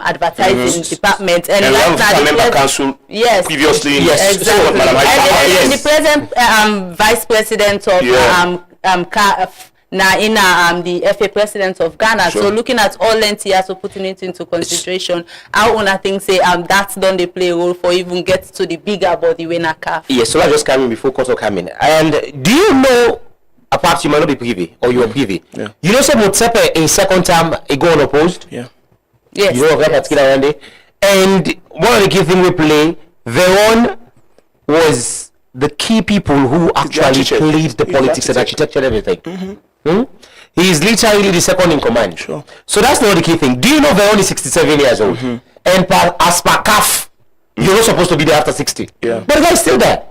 B: advertising department and like now the council previously exactly and the present vice president of CAF now in the FA president of Ghana. So looking at all length here, so putting it into consideration, how una think say that's done they play a role for even get to the bigger body when a CAF.
D: Yes, so I just came in before Koto came in. And do you know, apart you might not be privy or you are privy, you know say Motsepe in second term he go unopposed? Yes. You know that particular one day. And one of the key things we play, Veron was the key people who actually
C: architect.
D: played the
C: He's
D: politics and
C: architect.
D: architectured everything. He is literally the second in command.
C: Sure.
D: So that's not the key thing. Do you know Veron is 67 years old? And as per CAF, you're not supposed to be there after 60.
C: Yeah.
D: But the guy's still there.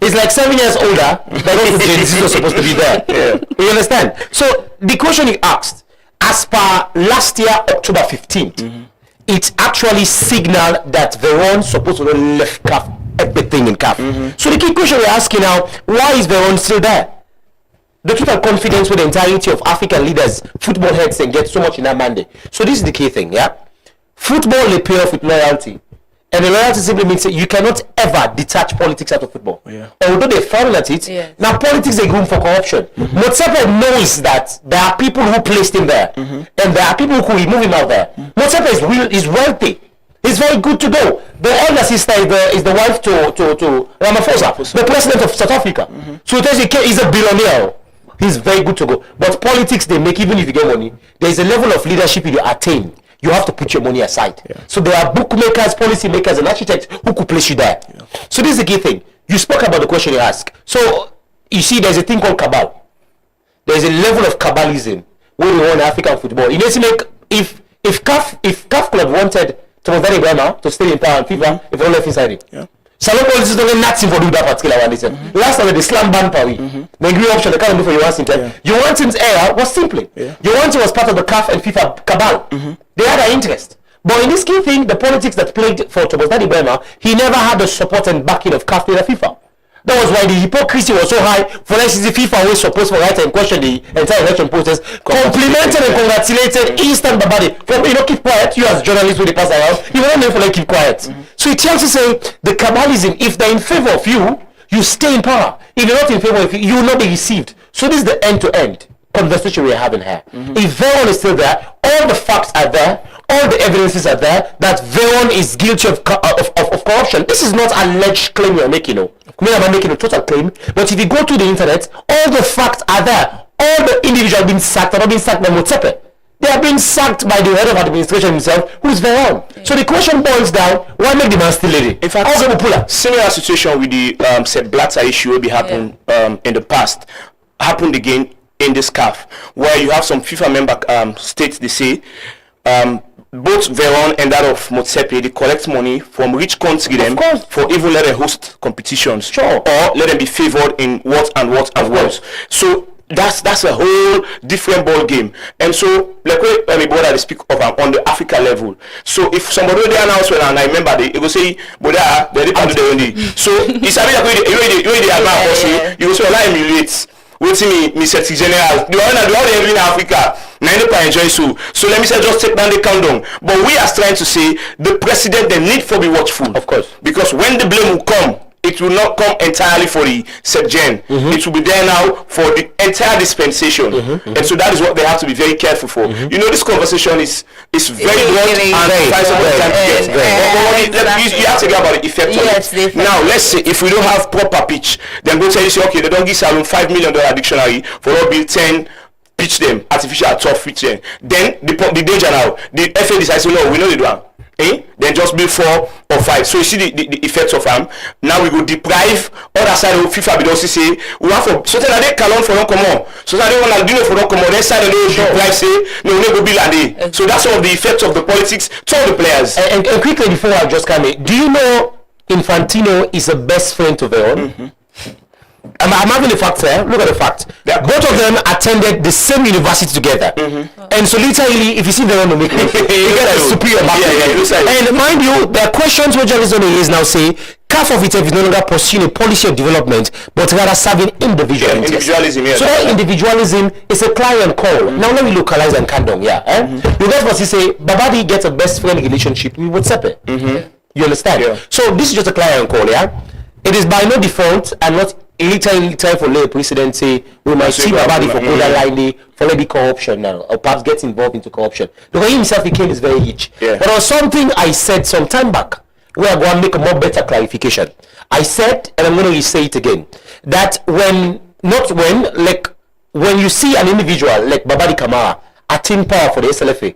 D: He's like 7 years older. He's not supposed to be there. You understand? So the question he asked, as per last year, October 15th, it actually signaled that Veron supposed to have left CAF, everything in CAF. So the key question we're asking now, why is Veron still there? The total confidence with the entirety of African leaders, football heads, and get so much in that mandate. So this is the key thing, yeah? Football, they pay off with loyalty. And the loyalty simply means that you cannot ever detach politics out of football. Although they frown at it, now politics is room for corruption. Motsepe knows that there are people who placed him there, and there are people who remove him out there. Motsepe is wealthy. He's very good to go. The elder sister is the wife to Ramaphosa, the president of South Africa. So it tells you he's a billionaire. He's very good to go. But politics they make, even if you get money, there is a level of leadership you attain. You have to put your money aside. So there are bookmakers, policy makers, and architects who could place you there. So this is the key thing. You spoke about the question you asked. So you see, there's a thing called cabal. There's a level of cabalism where we want African football. You need to make if CAF could have wanted Thomas Ibrahima to stay in power and FIFA, if they all left inside it. Salon politicians don't get nothing for doing that particular one. Listen, last time they slam ban Paris. The agree option they can't do for Johan Johansson's era was simply Johansson was part of the CAF and FIFA cabal. They had an interest. But in this key thing, the politics that played for Thomas Ibrahima, he never had the support and backing of CAF and FIFA. That was why the hypocrisy was so high. For instance, the FIFA was supposed to write and question the entire election process, complimented and congratulated instant Babadi. For keep quiet. You as journalists when they pass around, you don't know for keep quiet. So it tells you say the cabalism. If they're in favor of you, you stay in power. If they're not in favor of you, you will not be received. So this is the end-to-end conversation we're having here. If Veron is still there, all the facts are there. All the evidences are there that Veron is guilty of corruption. This is not an alleged claim you're making. I'm making a total claim. But if you go to the internet, all the facts are there. All the individuals being sacked are not being sacked by Motsepe. They are being sacked by the head of administration himself, who is Veron. So the question boils down, why make the man still lady?
C: In fact, similar situation with the Sepp Blatter issue will be happened in the past. Happened again in this CAF, where you have some FIFA member states, they say, both Veron and that of Motsepe, they collect money from rich country them for even let them host competitions, or let them be favored in what. So that's a whole different ball game. And so like my brother they speak of on the Africa level. So if somebody they announce well, and I remember they will say, brother, they do the only. So it's a bit like you will say I emulate. Waiting me set general. The one they in Africa. Enjoy so let me say just take down the countdown. But we are trying to say the president they need to be watchful. Of course. Because when the blame will come, it will not come entirely for the Sep-Gen. It will be there now for the entire dispensation. And so that is what they have to be very careful for. You know, this conversation is very broad and you have to get about the effect of it. Now, let's say if we don't have proper pitch, then go tell you, say, okay, they don't give Salon $5 million dictionary for all bill 10 pitch them, artificial tough pitch them. Then the danger now, the FA decides, no, we know they do one. Then just be 4 or 5. So you see the effects of them. Now we go deprive other side of FIFA because say we have for so that they calon for don't come on. So that they want to do for don't come on. Then side they deprive say no we go be like. So that's some of the effects of the politics to all the players.
D: And quickly before I just come in, do you know Infantino is the best friend to Veron? I'm having the facts here. Look at the fact. Both of them attended the same university together. And so literally, if you see Veron, you get a superior back. And mind you, there are questions where journalists on the years now say, CAF of itself is no longer pursuing a policy of development, but rather serving individual interests.
C: Individualism,
D: so that individualism is a client call. Now let me localize and Kandong, You guys must say, Babadi gets a best friend relationship with Motsepe. You understand? So this is just a client call, It is by no default and not literally time for lay precedent say we might see Babadi for borderline for maybe corruption now or perhaps get involved into corruption. The way himself became is very rich. But there was something I said some time back where I'm going to make a more better clarification. I said, and I'm going to say it again, that when you see an individual like Babadi Kamara attain power for the SLFA,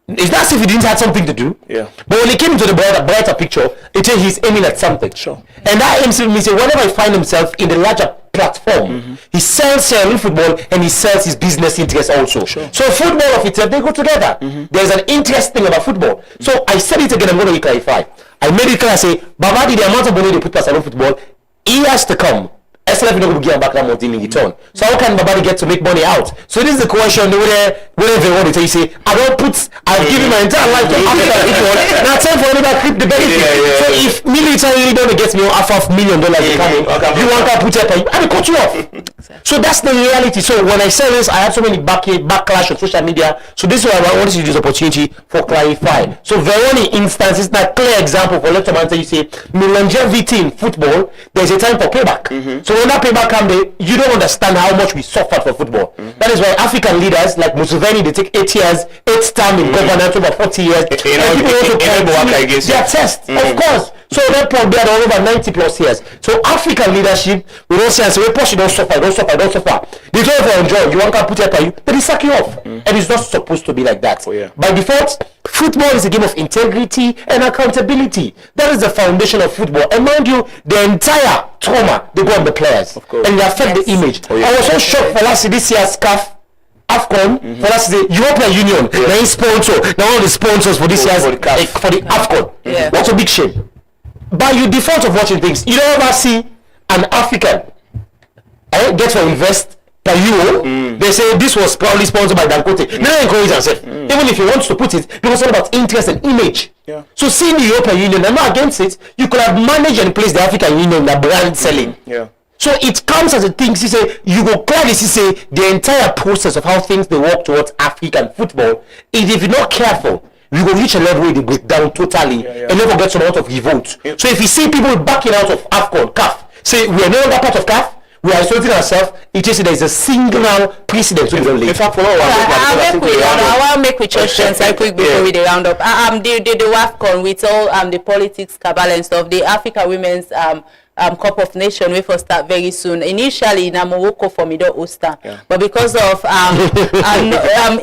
D: It's not as if he didn't have something to do.
C: Yeah.
D: But when he came into the brighter picture, it says he's aiming at something.
C: Sure.
D: And that aims means whenever he finds himself in the larger platform, he sells football and he sells his business interests also.
C: Sure.
D: So football of itself, they go together. There's an interest thing about football. So I said it again, I'm going to clarify. I made it clear, I say, Babadi, the amount of money they put past football, he has to come. SLF not going to give back that money in return. So how can Babadi get to make money out? So this is the question where they want to tell you, say, I've given my entire life to Africa football, now time for another clip the benefit. So if military don't get me $500,000 you want to put it up, I will cut you off. So that's the reality. So when I say this, I have so many backlash on social media. So this is why I want to use this opportunity for clarify. So very many instances, that clear example for left man, you say, longevity in football, there's a time for payback. So when that payback comes, you don't understand how much we suffered for football. That is why African leaders like Museveni, they take 8 years, 8 term in governance over 40 years. And people also continue their test, of course. So that probably had over 90 plus years. So African leadership, we don't say, we push, don't suffer. They don't ever enjoy. You want to put it on you, then they sack you off. And it's not supposed to be like that. By default, football is a game of integrity and accountability. That is the foundation of football. And mind you, the entire trauma, they go on the players. And they affect the image. I was so shocked for this year's CAF AFCON, for us the European Union, they sponsor, now all the sponsors for this year's for the AFCON. That's a big shame. By your default of watching things, you don't ever see an African get to invest per euro. They say this was probably sponsored by Dangote. They don't encourage themselves. Even if you want to put it, because it's all about interest and image. So seeing the European Union, I'm not against it, you could have managed and placed the African Union, the brand selling. So it comes as a thing, you go clearly say the entire process of how things they work towards African football, if you're not careful, we will reach a level where they break down totally and never get some out of revolt. So if you see people backing out of AFCON, CAF, say we are no longer part of CAF, we are isolating ourselves, it is there is a single precedent. In fact, for
B: I'll make with questions quick before we round up. The WAFCON with all the politics, cabal and stuff, the Africa Women's Cup of Nations will for start very soon. Initially, in Morocco for Middle Eastern, but because of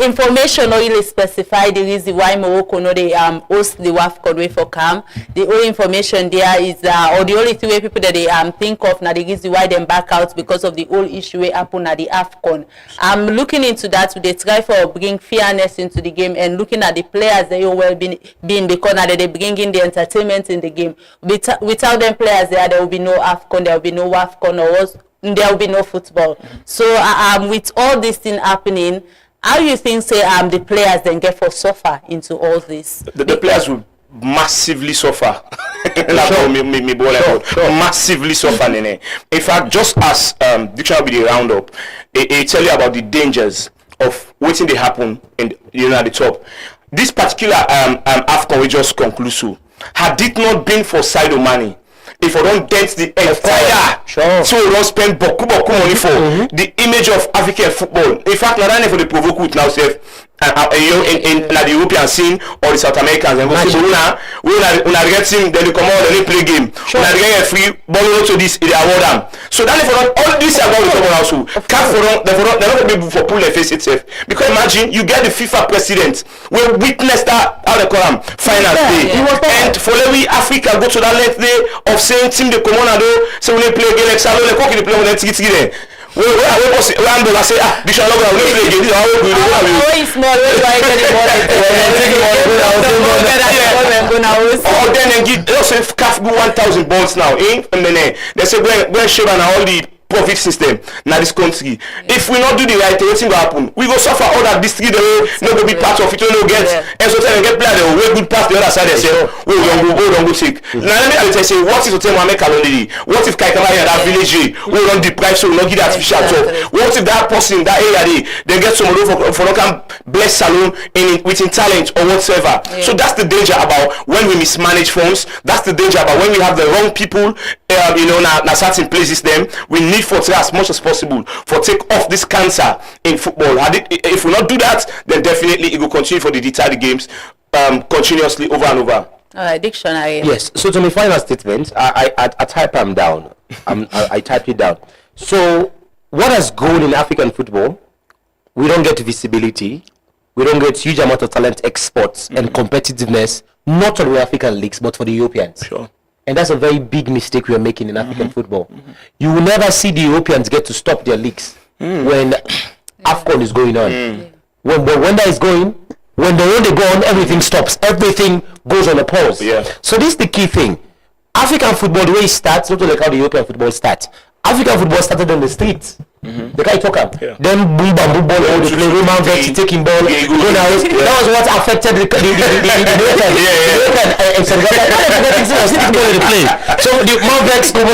B: information not really specify the reason why Morocco no they host the WAFCON way for come. The only information there is or the only three people that they think of now the reason why them back out because of the whole issue way happen at the AFCON. I'm looking into that. They try for bring fairness into the game and looking at the players they well being because now they bring in the entertainment in the game. Without them players there will be no AFCON, there will be no WAFCON, or there will be no football. So with all this thing happening, how you think the players then get for suffer into all this?
C: The players will massively suffer. Massively suffer. In fact, just as Dictionary will be the roundup, it tell you about the dangers of waiting to happen in at the top. This particular AFCON we just conclude so. Had it not been for Sadio Mane, if I don't dent the entire, so we don't spend boku money for the image of African football. In fact, not only for the provoke with now, in the European scene or the South Americans, and we are getting then they come out and they play game. We are getting a free ball to this they award them. So that for all this about the common also, they're not going to be able to pull their face itself. Because imagine you get the FIFA president, we witness that how they call them final day, and for we Africa go to that last day of saying team the common ado, so when they play game like Salo, they cook the play when they take it. We say this shall not play again. This is how we do it.
B: Small,
C: or then they give also CAF 1,000 balls now. They say when Sheba and all the profit system now this country. If we not do the right thing, what's going to happen? We go suffer all that district they no go be part of it, no get and so tell get players they will good pass the other side they say we don't go sick. Now let me say what is to tell Mohamed Kalondiri? What if Kaikama in that village we don't deprive so we not give the artificial top? What if that person in that area they get some for not come bless salon within talent or whatsoever? So that's the danger about when we mismanage funds. That's the danger about when we have the wrong people na certain places them we need for try as much as possible for take off this cancer in football. If we not do that, then definitely it will continue for the deter games continuously over and over.
B: Dictionary.
D: Yes. So to my final statement, I type them down. I type it down. So what has gone in African football? We don't get visibility. we don't get huge amount of talent exports and competitiveness, not on the African leagues, but for the Europeans.
C: Sure.
D: And that's a very big mistake we are making in African football. You will never see the Europeans get to stop their leagues when AFCON is going on. When that is going, when they go on, everything stops. Everything goes on a pause.
C: Yeah.
D: So this is the key thing. African football, the way it starts, not like how the European football starts. African football started on the streets. The guy talk up.
C: Yeah.
D: Then boom ball, all the play, Roman Vex taking ball. That was what affected the So the Roman Vex go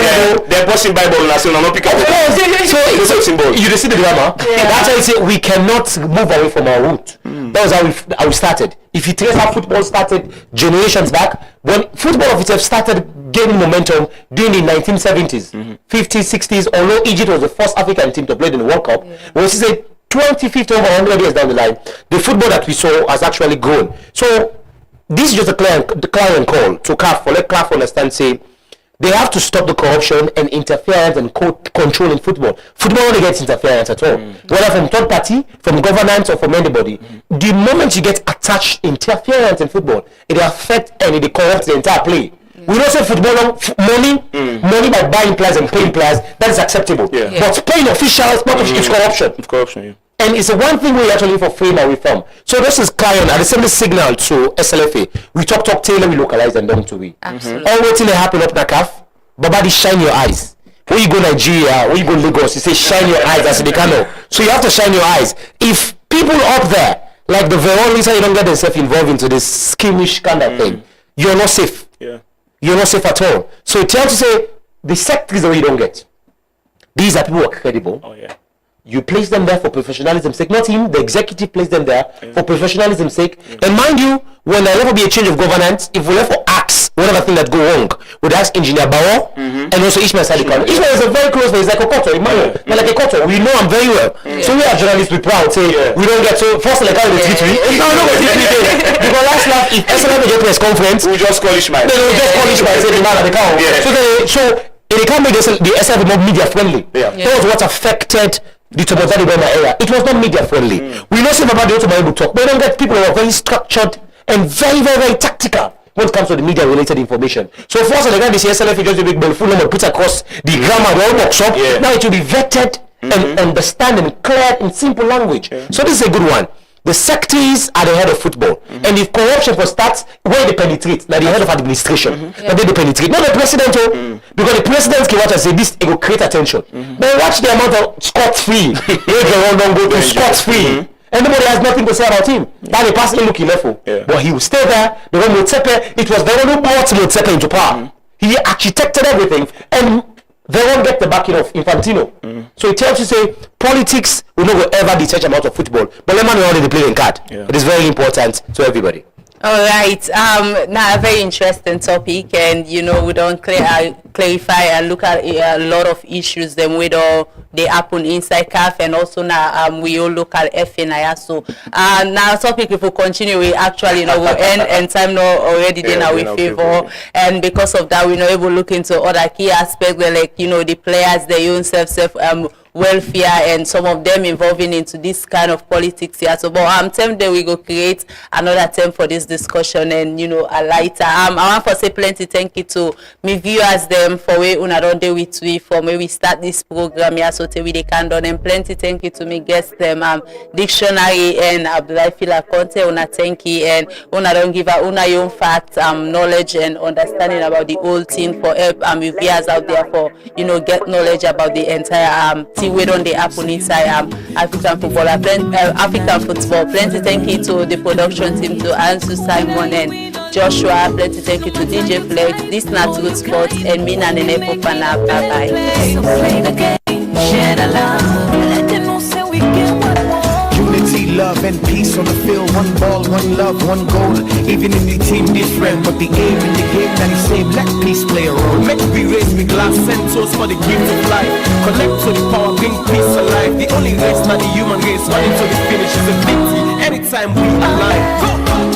C: they're pushing Bible now, so not pick up.
D: So you see the drama. That's why I say we cannot move away from our root. That was how we started. If you trace how football started generations back, when football of itself started gaining momentum during the 1970s, 50s, 60s, although Egypt was the first African team to play in the World Cup, when you say 20, 50, over 100 years down the line, the football that we saw has actually grown. So this is just a clarion call to CAF, for let CAF understand, say, they have to stop the corruption and interference and control in football. Football only gets interference at all. Whether from third party, from governance, or from anybody. The moment you get attached interference in football, it affects and it corrupts the entire play. We don't say football money by buying players and paying players, that is acceptable.
C: Yeah.
D: But paying officials, not is corruption.
C: It's corruption, yeah.
D: And it's the one thing we actually for frame and reform. So this is Clarion at the same signal to SLFA. We talk Taylor, we localize and don't to we.
B: Absolutely.
D: All waiting to happen up Nakaf. Babadi, shine your eyes. When you go Nigeria, when you go Lagos, you say shine your eyes as they can. So you have to shine your eyes. If people up there, like the Veronica, you don't get themselves involved into this skimish kind of thing, you're not safe.
C: Yeah.
D: You're not safe at all. So it tells you say the sectors that you don't get. These are people who are credible.
C: Oh yeah.
D: You place them there for professionalism's sake. Not him, the executive placed them there for professionalism's sake. And mind you, when there ever be a change of governance, if we ever ask whatever thing that go wrong, we'd ask Engineer Bao and also Ishmael Sadikan. Ishmael is a very close friend. He's like a Koto, Emmanuel. Like a Koto. We know him very well. So we are journalists, we proud. Say we don't get so first like how they treat me. No, go treat me there. Because last laugh, if SLM get press conference,
C: We just call Ishmael.
D: they will just call Ishmael and say the man at the cow. So they can't make the SLM more media friendly.
C: Yeah.
D: That was what affected the Tomotani Burma area. It was not media friendly. We know some about the Otomani talk, but we don't get people who are very structured and very, very, very tactical when it comes to the media related information. So for us, the guy this SLF is just a big ball full number put across the grammar, the whole workshop. Now it will be vetted and understand and clear in simple language. So this is a good one. The secretaries are the head of football, and if corruption for starts, where they penetrate, like the head of administration, and then they penetrate. Not the president, because the president can watch and say this, it will create attention. But watch the amount of scot-free, don't go to scot-free. Anybody has nothing to say about him. Now they pass him looking level, but he will stay there. The one Motsepe, it was the one who brought Motsepe into power. He architected everything, and they won't get the backing of Infantino. So it tells you say politics will not ever detach amount of football, but let man know how they play in card. It is very important to everybody.
B: All right. Now a very interesting topic, and we don't clarify and look at a lot of issues. Then we don't they happen inside CAF, and also now we all look at FNI. So now topic if we continue, we actually we'll end and time now already then our favor, and because of that we know able to look into other key aspects like the players, their own self welfare, and some of them involving into this kind of politics here. So but term that we go create another term for this discussion, and a lighter I want to say plenty thank you to me viewers them for way una don dey with we from where we start this program here, so till we they can done, and plenty thank you to me guests them Dictionary and Abdullahi Fila Conte. Una thank you, and una don't give out una your own facts, knowledge and understanding about the whole thing for help viewers out there for get knowledge about the entire thing we don't they happen inside African football. African football. Plenty thank you to the production team, to Ansu, Simon and Joshua. Plenty thank you to DJ Flex, this not good sports, and me and Nene Fofana. Bye bye.
A: Unity, love, and peace on the field. One ball, one love, one goal. Even if the team different, but the aim in the game that is same. Let peace play a role. Make we raise with glass centers for the gift of life. Collect to the power, bring peace alive. The only race, not the human race. Running to the finish is a victory. Anytime we align.